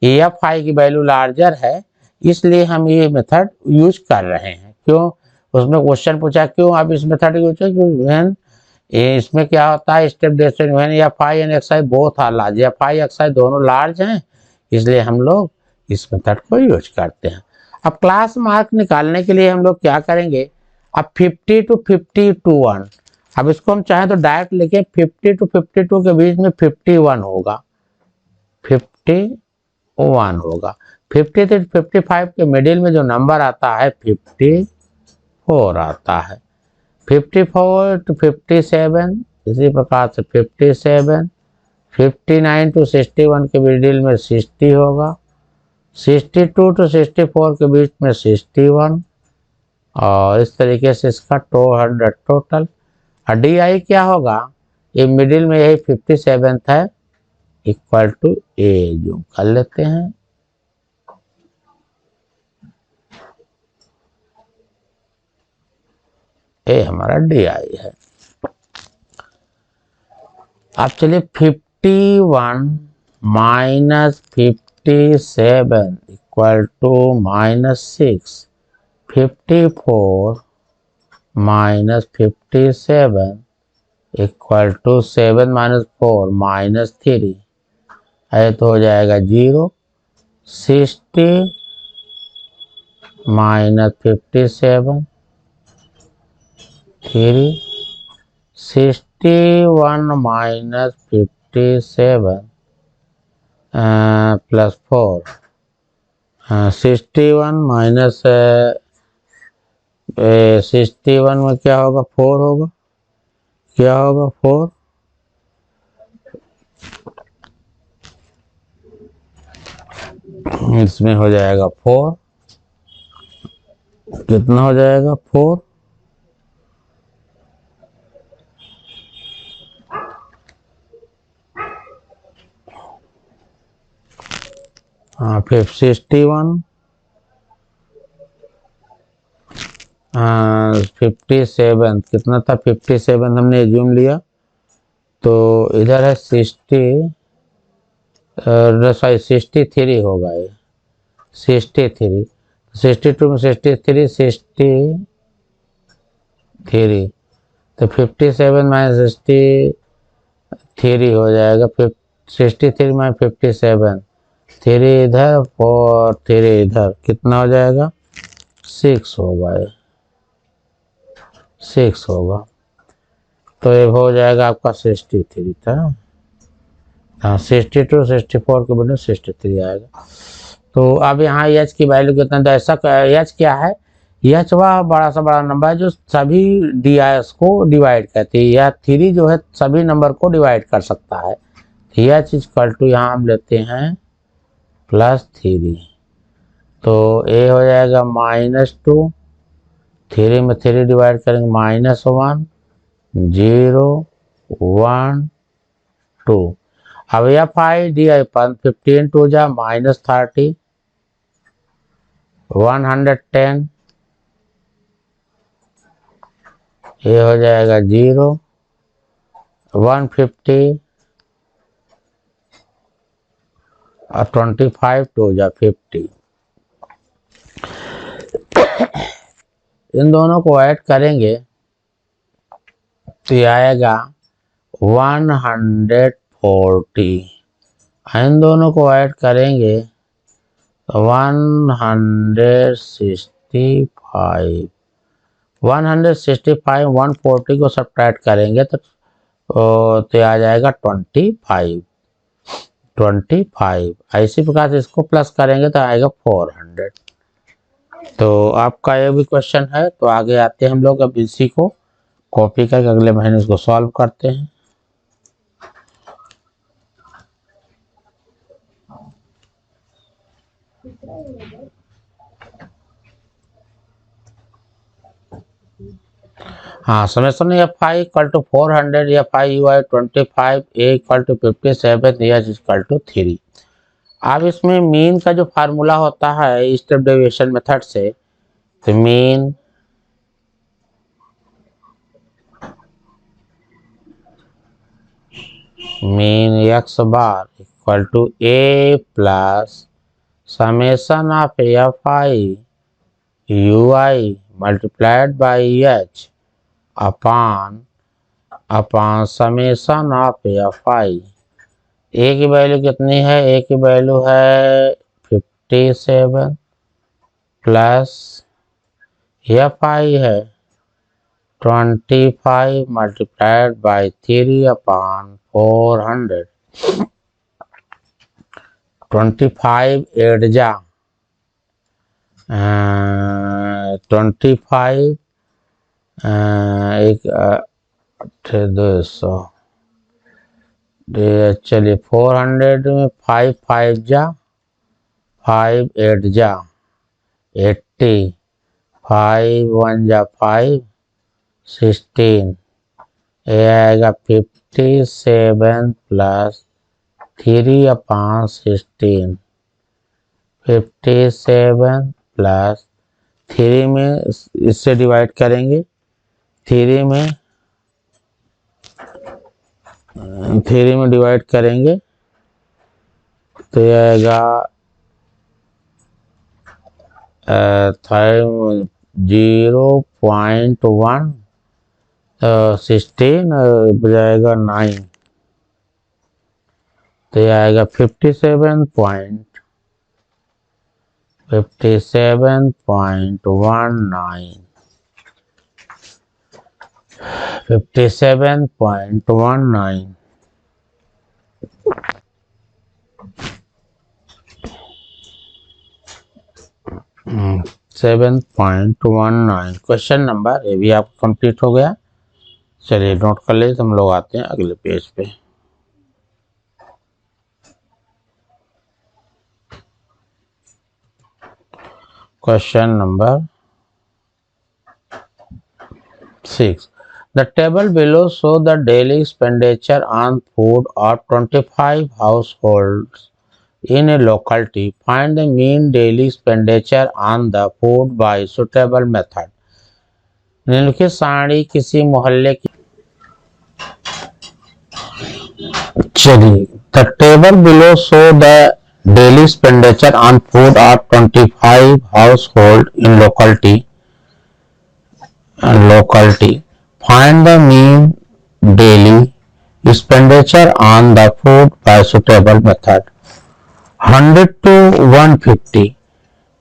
एफ आई की वैल्यू लार्जर है इसलिए हम ये मेथड यूज कर रहे हैं। क्यों उसमें क्वेश्चन पूछा क्यों आप इस मेथड यूज करें। इसमें क्या होता है step deviation when f i and x i both are large. F i x i दोनों लार्ज हैं इसलिए हम लोग इस मेथड को यूज करते हैं। अब क्लास मार्क निकालने के लिए हम लोग क्या करेंगे। अब 50 to 51 अब इसको हम चाहें तो डायरेक्ट लेके 50 to 52 के बीच में 51 होगा 51 होगा। 50 से 55 के मिडिल में जो नंबर आता है 54 आता है। 54 to 57 इसी प्रकार से 57। 59 to 61 के मिडिल में 60 होगा। 62 to 64 के बीच में 61 और इस तरीके से इसका 200 टोटल। और डी आई क्या होगा ये मिडिल में यही 57 है इक्वल टू ए जो कर लेते हैं। ए हमारा डी आई है। अब चलिए 51 minus 57 equal to -6, 54 minus 57 equal to 7 minus 4 -3, है तो हो जाएगा 0। 60 माइनस 57 3, 61 माइनस 57 प्लस 4, 61 माइनस 61 में क्या होगा, 4 होगा, क्या होगा 4, इसमें हो जाएगा 4, कितना हो जाएगा 4, हाँ फिर 61 57 कितना था, 57 हमने एज्यूम लिया, तो इधर है 60 सॉरी 63 होगा ये, 63, 62 में 63 63, तो 57 माइनस 63 हो जाएगा, 63 माइनस 57, 3 इधर 4 3 इधर, कितना हो जाएगा 6 होगा, ये 6 होगा, तो ये हो जाएगा आपका 63 था, हाँ 62 64 के बदले 63 आएगा। तो अब यहाँ एच की वैल्यू कितना, तो ऐसा एच क्या है, एच वह बड़ा सा बड़ा नंबर है जो सभी डी आई एस को डिवाइड करती है, या 3 जो है सभी नंबर को डिवाइड कर सकता है। एच इक्वल टू यहाँ हम लेते हैं +3, तो ए हो जाएगा -2, 3 में 3 डिवाइड करेंगे -1 0 1 2, अब एफ आई डी आई 15 टू जा -30 110, ये हो जाएगा 0 150 और 25 टू जा 50, इन दोनों को ऐड करेंगे तो ये आएगा 140, इन दोनों को ऐड करेंगे तो 165, 165 140 को सब्ट्रैक्ट करेंगे तो आ जाएगा 25, इसी प्रकार से इसको प्लस करेंगे तो आएगा 400। तो आपका ये भी क्वेश्चन है, तो आगे आते हैं हम लोग, अब इसी को कॉपी करके अगले महीने इसको सॉल्व करते हैं। हाँ summation f i equal to 400, f i u i 25, a equal to 57, h equal to 3। अब इसमें मीन का जो फार्मूला होता है स्टेप डेविएशन मेथड से, तो mean x bar equal to a plus summation of f i u i multiplied by h upon summation of f i. A की value कितनी है, ए की वैल्यू है 57 प्लस एफ आई है 25 मल्टीप्लाइड बाई 3 अपॉन 400, 25 8 जा 25 एक 200, चलिए 400 में 5 5 जा 5 8 जा 80, 5 1 जा 5 16, ये आएगा 57 प्लस 3 अपॉन 16, 57 प्लस 3 में इससे डिवाइड करेंगे थ्री में डिवाइड करेंगे तो ये आएगा 0.1 16 बजाएगा 9 तो ये आएगा 57.19 57.19 7.19 क्वेश्चन नंबर ये भी आपका कंप्लीट हो गया। चलिए नोट कर ले, हम लोग आते हैं अगले पेज पे। Question number 6 The table below show the daily expenditure on food of 25 households in a locality. Find the mean daily expenditure on the food by suitable method. निम्नलिखित सारणी किसी मोहल्ले की। चलिए, the table below show the daily expenditure on food of 25 households in locality. Find the mean daily expenditure on the food by suitable method. 100 to 150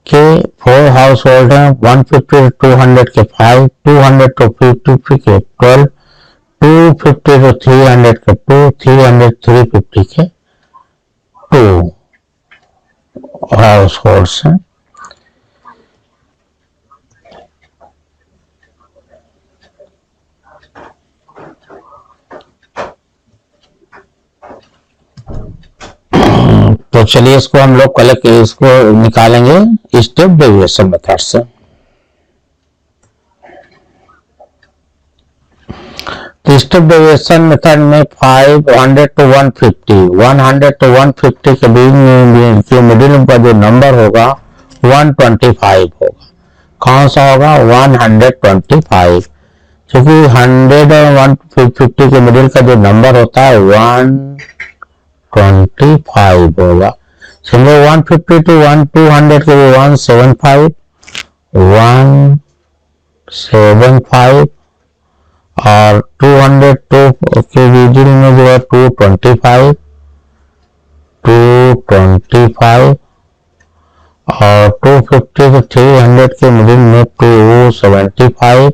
के 4 household हैं, 150 to 200 के 5, 200 to 250 के 12, 250 to 300 के 2, 300 350 के 2 हाउसहोल्ड्स हैं। तो चलिए इसको हम लोग इसको निकालेंगे स्टेप डेविएशन मेथड से। तो स्टेप डेविएशन मेथड में 500 to 150 के बीच के मिडिल का जो नंबर होगा 125 होगा। कौन सा होगा? 125, क्योंकि 100 और 150 के मिडिल का जो नंबर होता है 125 होगा। समझो 150 to 200 के लिए 175 और 200 to के मिडिल में जो है 225 और 250 to 300 के मिडिल में 275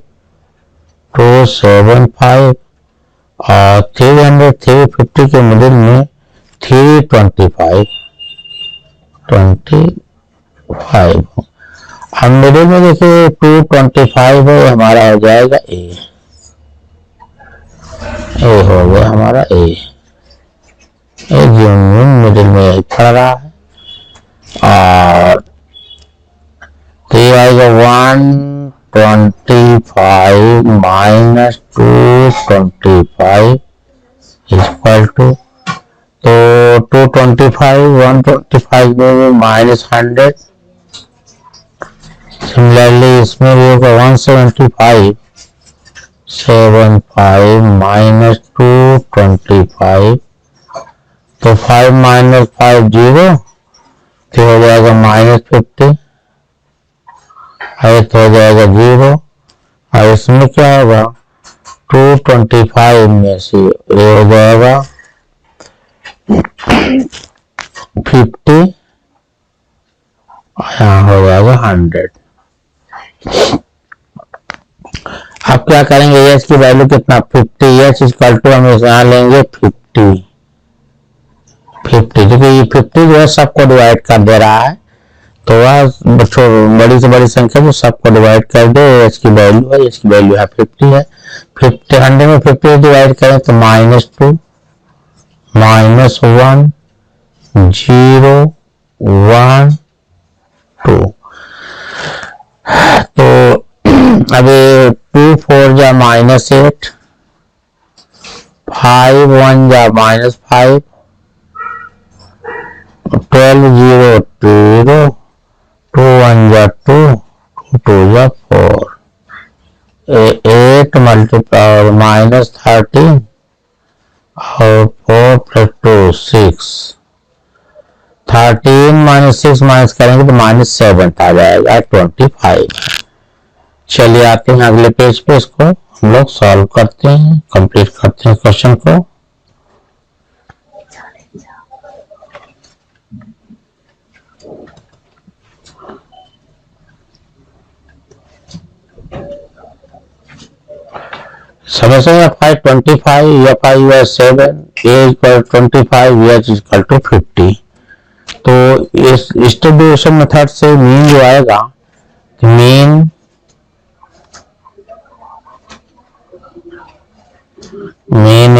और 300 350 के मिडिल में 325 हम मिडिल में देखिए 225 है, हमारा हो जाएगा ए हो गया हमारा ए मिडिल में यही पड़ रहा है। और तो ये आएगा 125 माइनस 225 इक्वल टू, तो 225 125 में माइनस 100। सिमिलरली इसमें भी होगा 175 माइनस 225, तो 5 माइनस 5 0, तो हो जाएगा माइनस 50 तो हो जाएगा 0। और इसमें क्या होगा 225 में से ये हो जाएगा 50 यहाँ हो जाएगा 100। अब क्या करेंगे, एच की वैल्यू कितना 50, एच इक्वल टू हम यहाँ लेंगे 50 क्योंकि ये 50 जो है सबको डिवाइड कर दे रहा है, तो वह बड़ी से बड़ी संख्या जो सबको डिवाइड कर दे, एच की वैल्यू है, एच की वैल्यू है 50 है। 100 में 50 डिवाइड करें तो -2 -1 0 1 2, तो अभी 2 4 जा -8, 5 1 जा -5, 12 0 2 1 जा 2 2 जा 4, 8 मल्टीप्लाई -13 और 4 + 2 6, 13 - 6 माइनस करेंगे तो -7 आ जाएगा 25। चलिए आते हैं अगले पेज पे, इसको हम लोग सॉल्व करते हैं, कंप्लीट करते हैं क्वेश्चन को। समझ 25, F 7, A = 25, H = 50। तो इस डिस्ट्रीब्यूशन मेथड से मीन जो आएगा, mean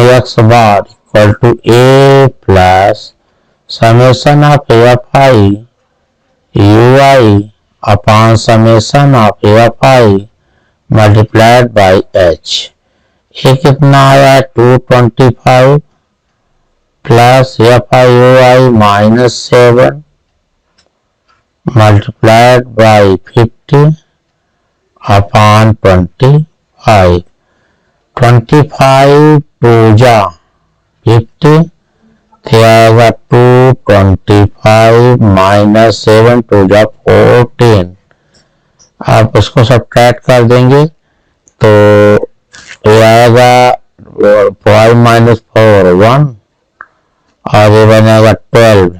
x bar = A plus summation of Fi ui upon summation of Fi multiplied by h। ये कितना आया 225 plus Fi -7 multiplied by 50 upon 25। 25 टू जा 50 तो आएगा 225 -7 टू जा 14। आप इसको सब्ट्रैक्ट कर देंगे तो ये आएगा 5 - 4 1 और ये बनेगा 12।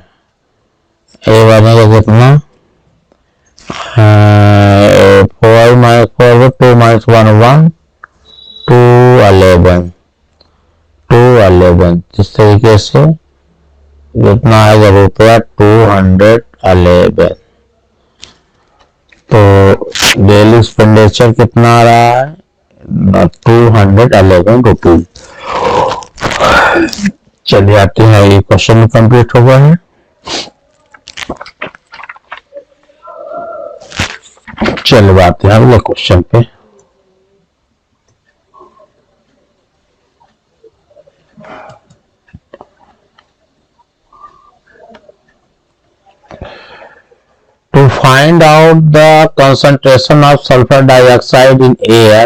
ये बनेगा कितना 4 - 4 2 - 1 1 211। इस तरीके से कितना आएगा रुपया 211। तो डेली एक्सपेंडिचर कितना आ रहा है 211 रुपीज। चलिए आते हैं, ये क्वेश्चन कंप्लीट हो गया है। चलिए आते हैं अगले क्वेश्चन पे। To find out the concentration of sulfur dioxide in air,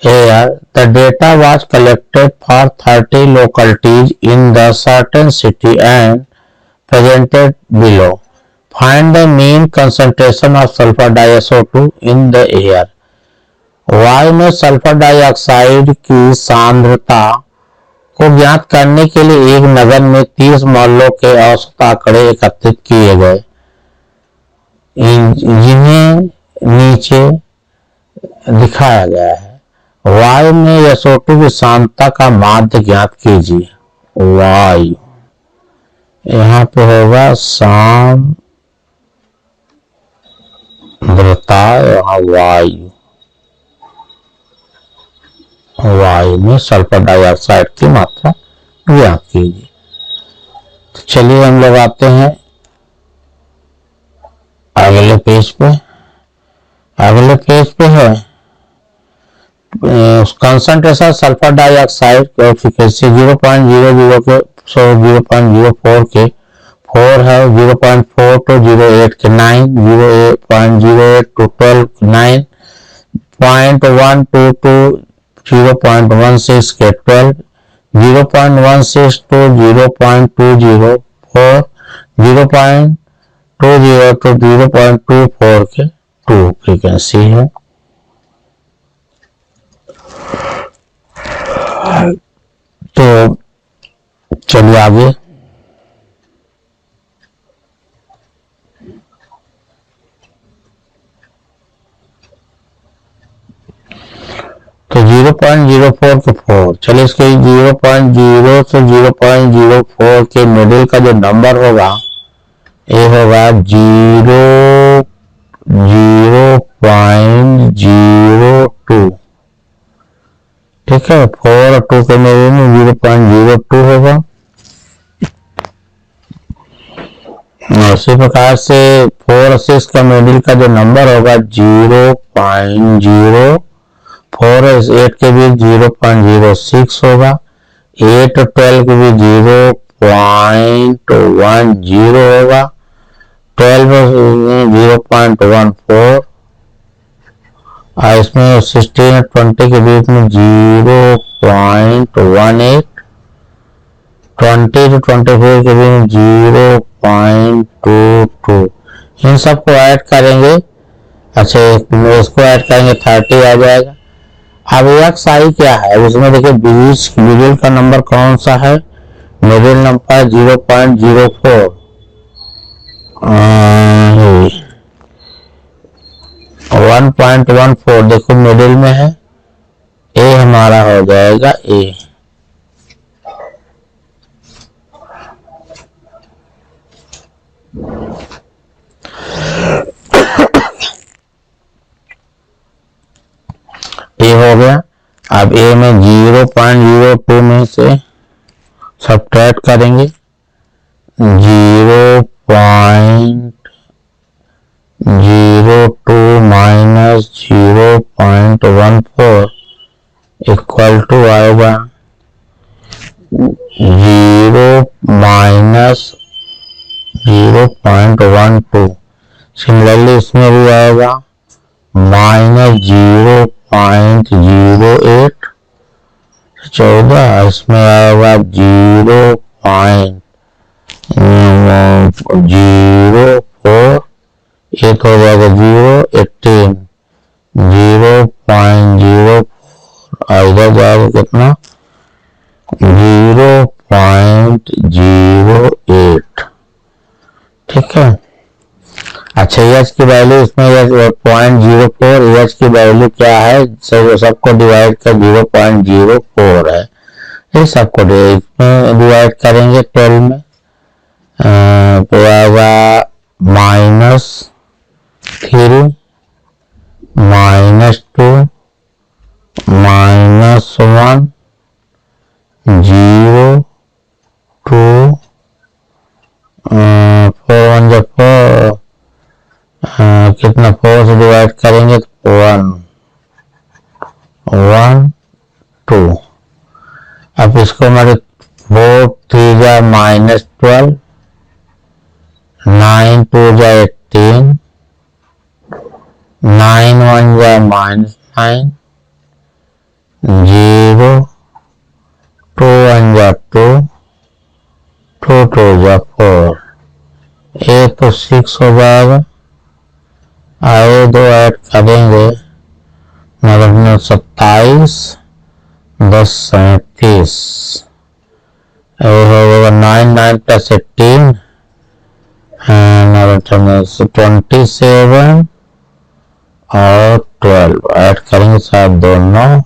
the data was collected for 30 localities in the certain city and presented below. Find the mean concentration of sulfur dioxide in the air। वायु में sulphur dioxide की सांद्रता को ज्ञात करने के लिए एक नगर में 30 मोहल्लों के औसत आंकड़े एकत्रित किए गए, जिन्हें नीचे दिखाया गया है। वायु में SO2 की सांद्रता का माध्य ज्ञात कीजिए। वायु यहाँ पे होगा सांद्रता, यहाँ वायु में सल्फर डाइऑक्साइड की मात्रा ज्ञात कीजिए। तो चलिए हम लोग आते हैं अगले पेज पे। अगले पेज पे है कंसंट्रेशन सल्फर डाइऑक्साइड की एफिशिएंसी 0.00 के 0.04 के 4 है, 0.4 to 0.8 के 9, 0.08 to 12 9, 0.12 to 0.16 के 12, 0.16 to 0.204, 0.20 to 0.24 के 2 फ्रीक्वेंसी है। तो चलिए आगे। तो 0.04 के 4, चलिए इसके 0.0 से 0.04 के मिडिल का जो नंबर होगा ये होगा 0.02। ठीक है, 4 और 2 के मिडिल में 0.02 होगा। उसी प्रकार से 4 और 6 का मिडिल का जो नंबर होगा 0.0, 4 और 8 के बीच 0.06 होगा, 8 और 12 के बीच 0.10 होगा, 12 में 0.14 और इसमें 16 और 20 के बीच में 0.18, 20 to 24 के बीच में 0.22, इन सबको ऐड करेंगे। अच्छा इसको ऐड करेंगे 30 आ जाएगा। अब एक्स आई क्या है, उसमें देखिए बीच मिडिल का नंबर कौन सा है, मिडिल नंबर 0.04, 1.14 देखो मिडिल में है, ए हमारा हो जाएगा ए। ए हो गया। अब ए में 0.02 में से सब्ट्रैक्ट करेंगे 0.02 माइनस 0.14 इक्वल टू आएगा 0 माइनस 0.12। सिमिलरली इसमें भी आएगा माइनस 0.08, 14, इसमें आएगा 0.04, एक हो जाएगा 0.18, 0.04, इधर जाएगा कितना 0.08, ठीक है। अच्छा एच की वैल्यू इसमें 0.04, एच की वैल्यू क्या है, सबको डिवाइड कर 0.04 है, ये सबको डिवाइड करेंगे 12 में, तो आएगा -3, -2, -1, 0, 2, 4 1 जा 4, कितना 4 से डिवाइड करेंगे तो 1 1 2। अब इसको हमारे 4 3 जा -12, 9 2 जा 18, 9 1 जा -9, 0 2 1 जा 2, 2 2 जा 4, ए तो 6 हो जाएगा। आए दो ऐड करेंगे मतलब 27, 10 37, 9 9 प्लस 18 27 और 12 ऐड करेंगे साथ दोनों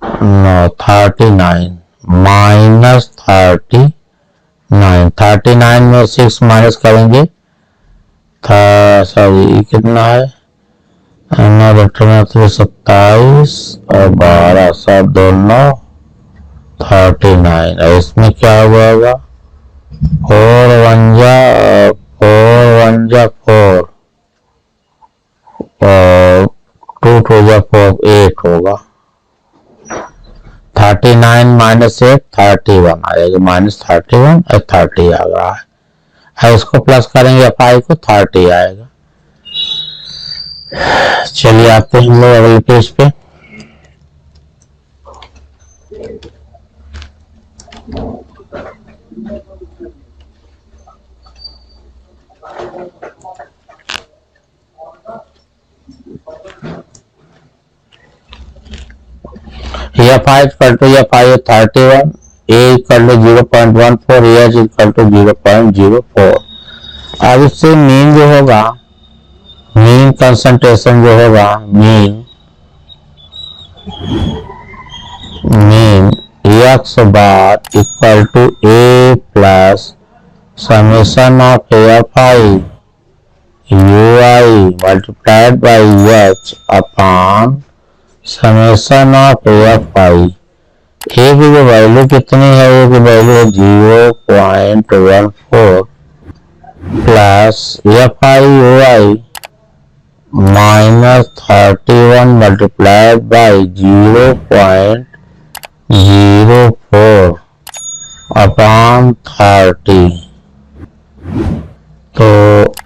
39 माइनस 39 में 6 माइनस करेंगे सॉरी कितना है 27 और 12 साथ दोनों 39, इसमें क्या हो जाएगा 4 1 जा 4 और 2 2 जा 4 8 होगा। 39 माइनस 8 31 आएगा, -31 और 30 आ रहा है। इसको प्लस करेंगे फाइव को 30 आएगा। चलिए आते हैं हम लोग अगले पेज पे। F i equal to f i 31, a equal to 0.14, h equal to 0.04। अब इससे मीन जो होगा, मीन कंसंट्रेशन जो होगा, mean x bar equal to a plus summation of f i u i multiplied by h upon summation of f i. A की जो value कितनी है, ए की वैल्यू है 0.14 plus f i u I -31 multiplied by 0.04 upon 30, तो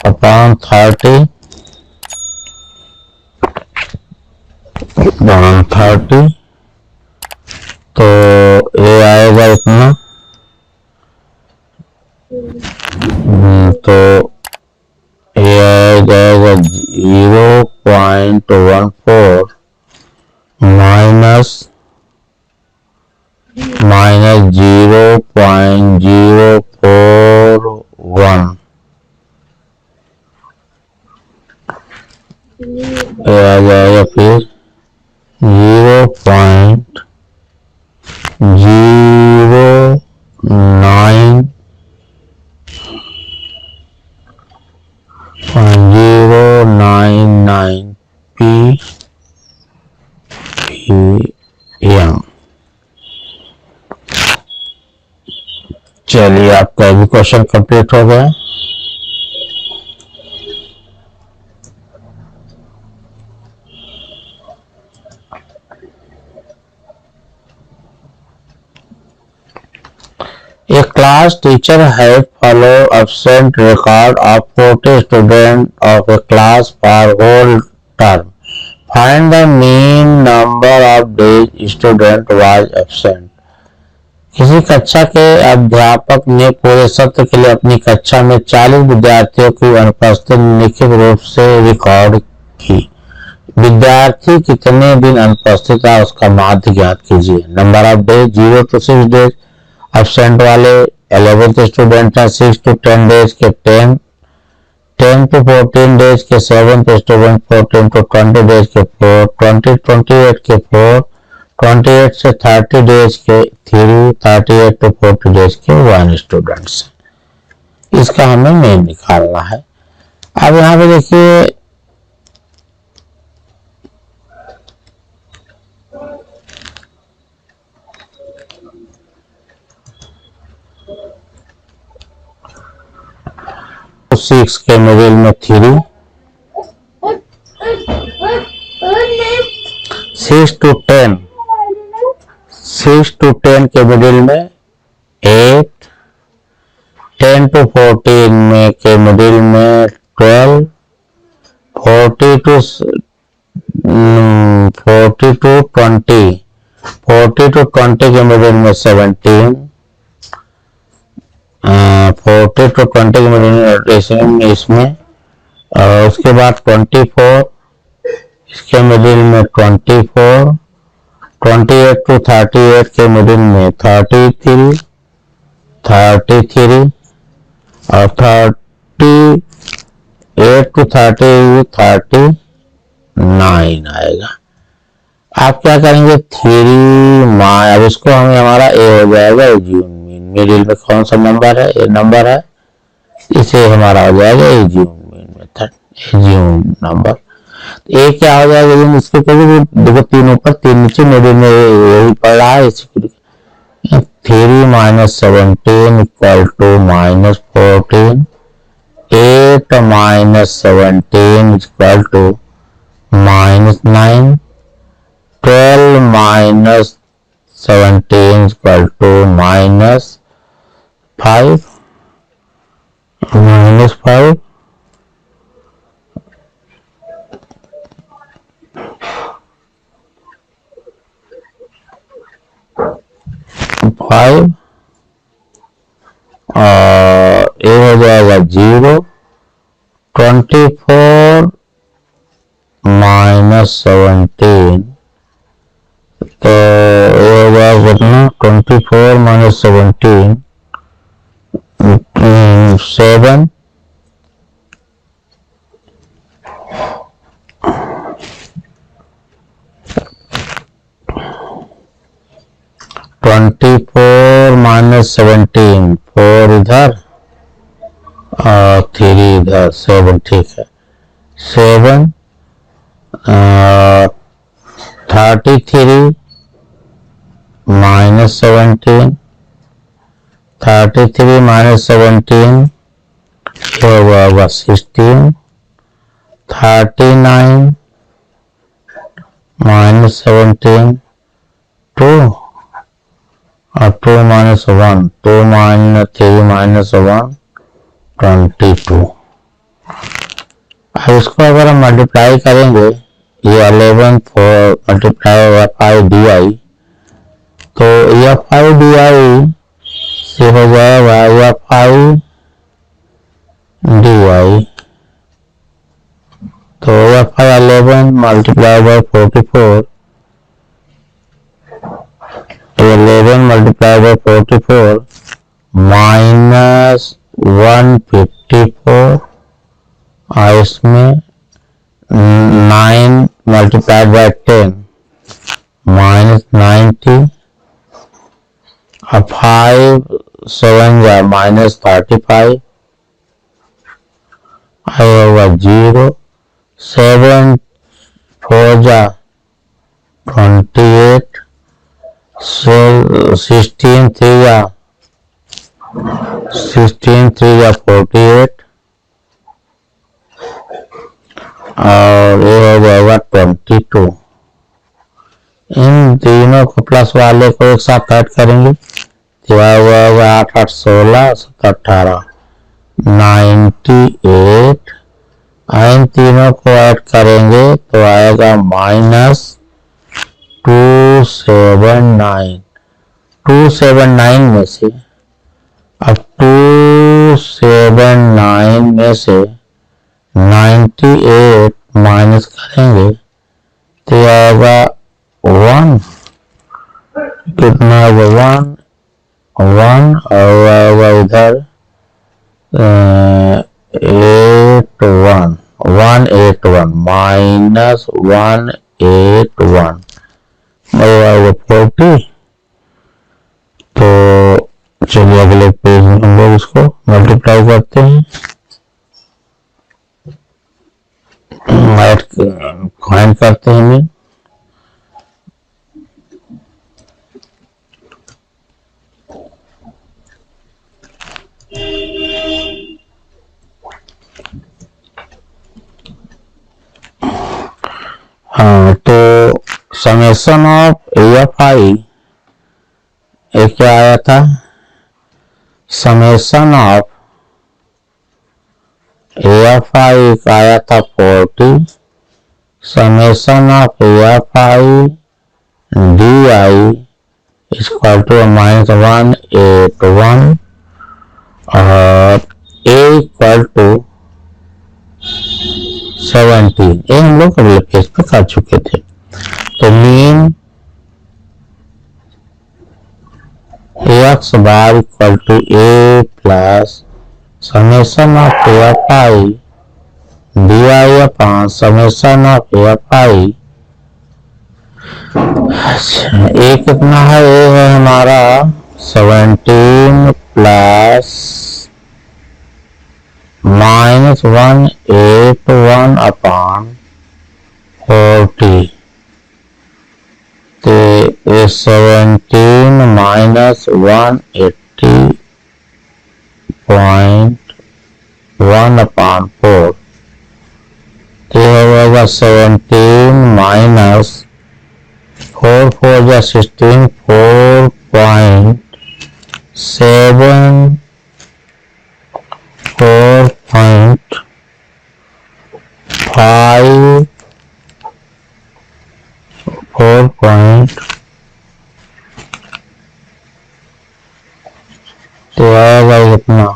upon 30 130, तो ये आएगा इतना, तो ये आ जाएगा 0.14 माइनस 0.041, ये आ जाएगा फिर 0.099 ppm। चलिए, आपका भी क्वेश्चन कंप्लीट हो गया। A class teacher had follow absent record of 40 students of a class for whole term. Find the mean number of days student was absent. किसी कक्षा के अध्यापक ने पूरे सत्र के लिए अपनी कक्षा में 40 विद्यार्थियों की अनुपस्थिति लिखित रूप से रिकॉर्ड की। विद्यार्थी कितने दिन अनुपस्थित था उसका माध्य ज्ञात कीजिए। Number of days 0 to 6 days, absent वाले 11th स्टूडेंट है, 6 to 10 डेज के 10, 10 to 14 डेज के 7th स्टूडेंट, 14 to 20 डेज के 4, 20 28 के 4, 28 से 30 डेज के 3, 38 to 40 डेज के 1 स्टूडेंट्स। इसका हमें मेन निकालना है। अब यहाँ पे देखिए सिक्स के मिडिल में 3, 6 to 10, 6 to 10 के मिडिल में 8, 10 to 14 में के मिडिल में 12, 40 to 20 के मिडिल में 17, 40 to 20 के मिडिल में इसमें, और उसके बाद 24, इसके मिडिल में 24, 28 to 38 के मिडिल में 33, 33 और 38 to 30 39 आएगा। आप क्या करेंगे 3 अब इसको हमें हमारा ए हो जाएगा एज्यूम मीन। मिडिल में कौन सा नंबर है, ए नंबर है, इसे हमारा हो जाएगा assume mean method, assume number. A क्या हो जाएगा, इसके देखो 3 ऊपर 3 नीचे, मिडिल में यही पड़ रहा है। 3 minus 17 equal to minus 14, 8 minus 17 equal to minus 9, 12 minus 17 equal to minus 5, minus 5, और ये हो जाएगा 0, 24 minus 17, तो ये हो जाएगा कितना 24 minus 17, 7, 24 minus 17, 4 इधर और 3 इधर, 7 ठीक है। 7 33 minus 17, 33 minus 17 होगा 16, 39 minus 17 2 और 2 minus 1, 2 minus 3 minus 1 22। अब इसको अगर हम मल्टीप्लाई करेंगे ये 11 4 मल्टीप्लाई एफ आई डी आई, तो एफ आई डी आई से हो जाएगा एफ आई डी आई, तो f I 11 multiply by 44, 11 multiply by 44 minus 154, और इसमें 9 मल्टीप्लाइड बाय 10 माइनस 90, और 5 7 जा माइनस 35, होगा 0, 7 4 जा 28, 16 3 जा 48, और ये हो जाएगा 22। इन तीनों को प्लस वाले को एक साथ ऐड करेंगे तो होगा 8 8 16 7 18 98, इन तीनों को ऐड करेंगे तो आएगा माइनस 279। 279 में से, अब 279 में से 98 माइनस करेंगे तो आएगा 1, कितना होगा 1 और आएगा इधर 181 माइनस 181 आएगा 40। तो चलिए अगले पेज में हम लोग इसको मल्टीप्लाई करते हैं, फाइंड करते हैं। हाँ, तो समेशन ऑफ एफ आई क्या आया था, समेशन ऑफ एफ आई आया था 40, summation of f i d i equal to minus 181, और ए इक्वल टू 17, ये हम लोग अगले पेज पे कर चुके थे। तो mean x bar equal to a plus summation of f i d i upon summation of f i. A कितना है, ए है हमारा 17 प्लस माइनस 181 अपॉन 40, तो 17 माइनस 180.1 अपॉन 4, तो होगा 17 माइनस 4 4 या 16, 4.7 4.5 तो आएगा कितना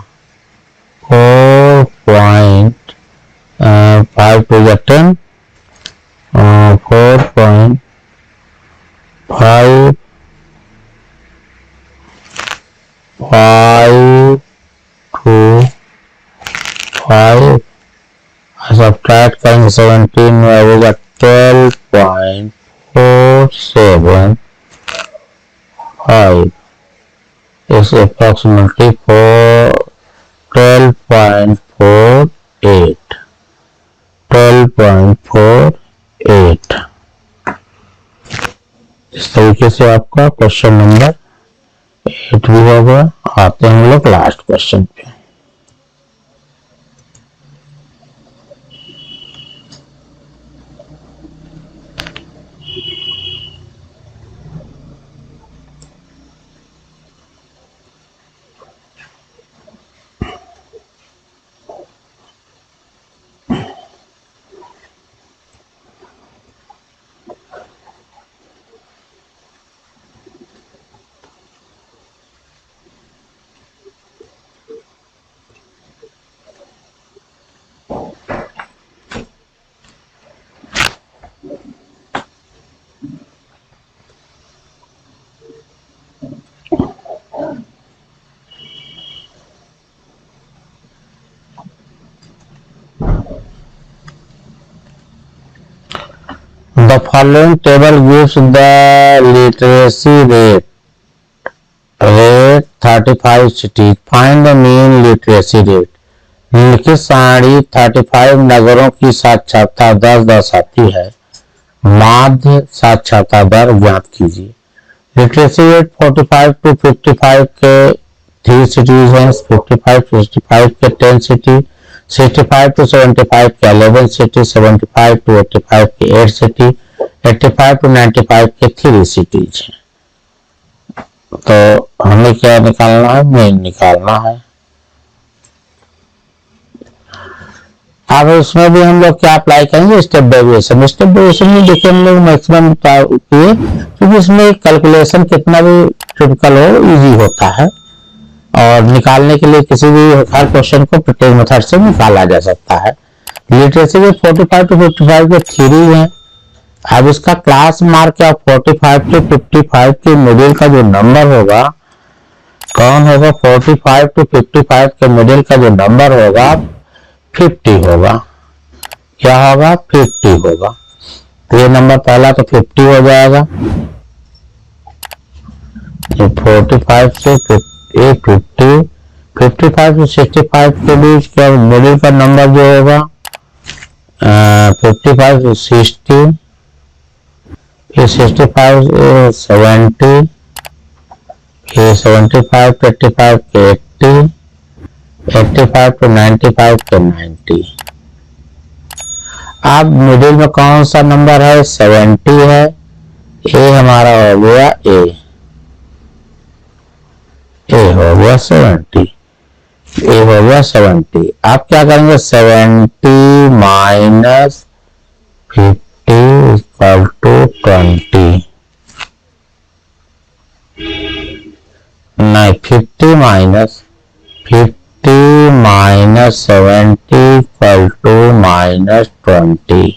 4.5 टू 10, 4.5 टू 5, सब्ट्रैक्ट करेंगे 17 में आएगा 12.475, is approximately 12.48। इस तरीके से आपका क्वेश्चन नंबर 8 भी होगा। आते हैं हम लोग लास्ट क्वेश्चन पे। following table gives the literacy rate 35 cities. Find the mean literacy rate. निम्नलिखित सारणी 35 नगरों की साक्षरता दर दर्शाती है। माध्य साक्षरता दर ज्ञात कीजिए। लिटरेसी रेट 45 to 55 के 3 सिटीज हैं, 55 to 65 के 10 सिटी, 65 to 75 के 11 सिटी, 75 to 85 के 8 सिटी, 85 to 95 के 3 सिटीज हैं। तो हमें क्या निकालना है? मीन निकालना है। अब इसमें भी हम लोग क्या अप्लाई करेंगे? Step deviation. स्टेप डेविएशन में देखिए हम लोग मैक्सिमम किए, क्योंकि इसमें कैलकुलेशन कितना भी टिपिकल हो इजी होता है और निकालने के लिए किसी भी हर क्वेश्चन को प्रत्येक मेथड से निकाला जा सकता है। लिटरेसी में 45 to 55 के 3 हैं। अब इसका क्लास मार्क क्या? 45 to 55 के मिडिल का जो नंबर होगा कौन होगा? 45 to 55 के मिडिल का जो नंबर होगा 50 होगा। क्या होगा? 50 होगा। तो ये नंबर पहला तो 50 हो जाएगा। ये 45 से 50, 55 से 65 के बीच क्या मिडिल का नंबर जो होगा 55 से 60, फिर 65 से 70, फिर 75 to 85 के 80, 85 to 95 के 90। अब मिडिल में कौन सा नंबर है? 70 है। ए हमारा हो गया ए हो गया 70, ए हो गया 70। आप क्या करेंगे? 70 माइनस 50 इक्वल टू 20, नहीं 50 माइनस 70 इक्वल टू माइनस 20,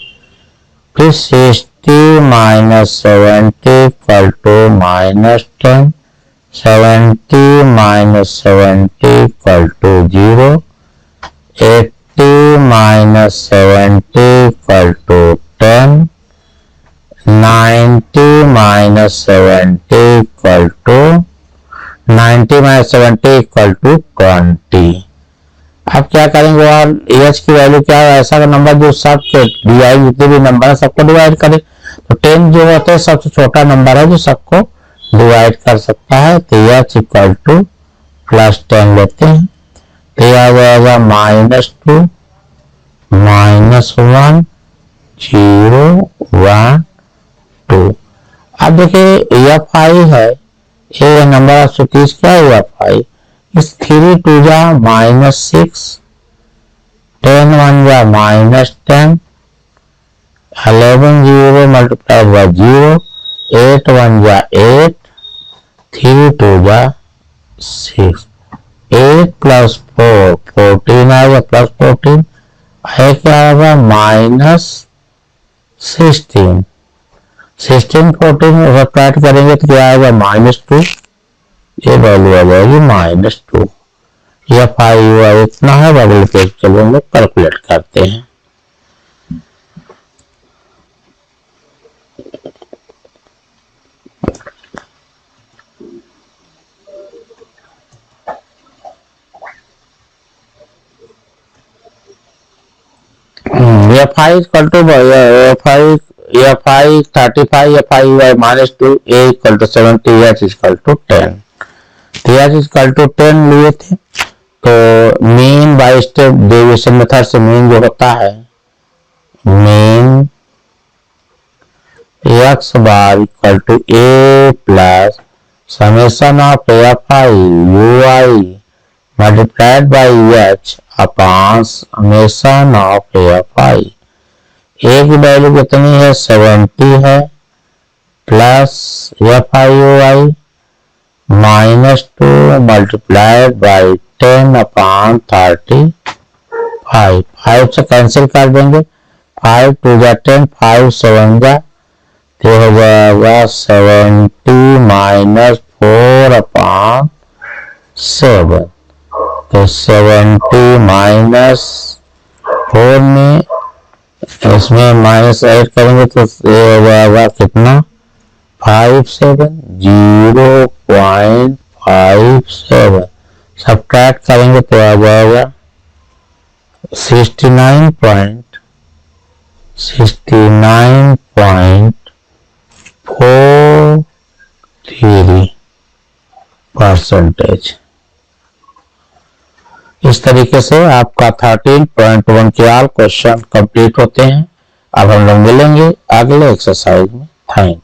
फिर 60 minus 70 equal to minus 10, 70 minus 70 equal to 0, 80 minus 70 equal to 10, 90 minus 70 equal to 90 minus 70 equal to 20। अब क्या करेंगे? और एच की वैल्यू क्या है? ऐसा का नंबर जो सबके डिवाइड जितने भी नंबर है सबको डिवाइड करे। तो 10 जो होता है सबसे छोटा नंबर है जो सबको डिवाइड कर सकता है। तो एच इक्वल टू +10 लेते हैं। तो यह आ जाएगा -2 -1 0 1 2। अब देखिए एफ आई है, ए नंबर ऑफ सिटीज क्या है? F I. इस 3 2 जा -6, 10 1 जा -10, 11 0 मल्टीप्लाइड बाय 0, 8 1 जा 8, 3 2 जा 6, 8 + 4 14 आएगा, +14 है क्या होगा? -16, 16 14 में सब्ट्रैक्ट करेंगे तो क्या आएगा? -2। ये वैल्यू आ जाएगी -2। यह फाइव इतना है। बगल पे चलो हम लोग कैलकुलेट करते हैं। FI equal to FI 35, FI -2, A equal to 70, H equal to 10। H equal to 10 लिए थे। तो mean by step deviation method से मीन जो होता है, mean x bar equal to A plus summation of FI UI multiplied by H upon summation of FI। A की value कितनी है? 70 है, plus FI UI -2 multiplied by 10 upon 35। 5 से cancel कर देंगे। 5 2 जा 10, 5 7 जा तो हो जाएगा 70 - 4 अपॉन 7। तो 70 - 4 में इसमें माइनस ऐड करेंगे तो ये होगा कितना 0.57 सब्ट्रैक्ट करेंगे तो आ जाएगा 69.43%। इस तरीके से आपका 13.1 के ऑल क्वेश्चन कंप्लीट होते हैं। अब हम लोग मिलेंगे अगले एक्सरसाइज में। थैंक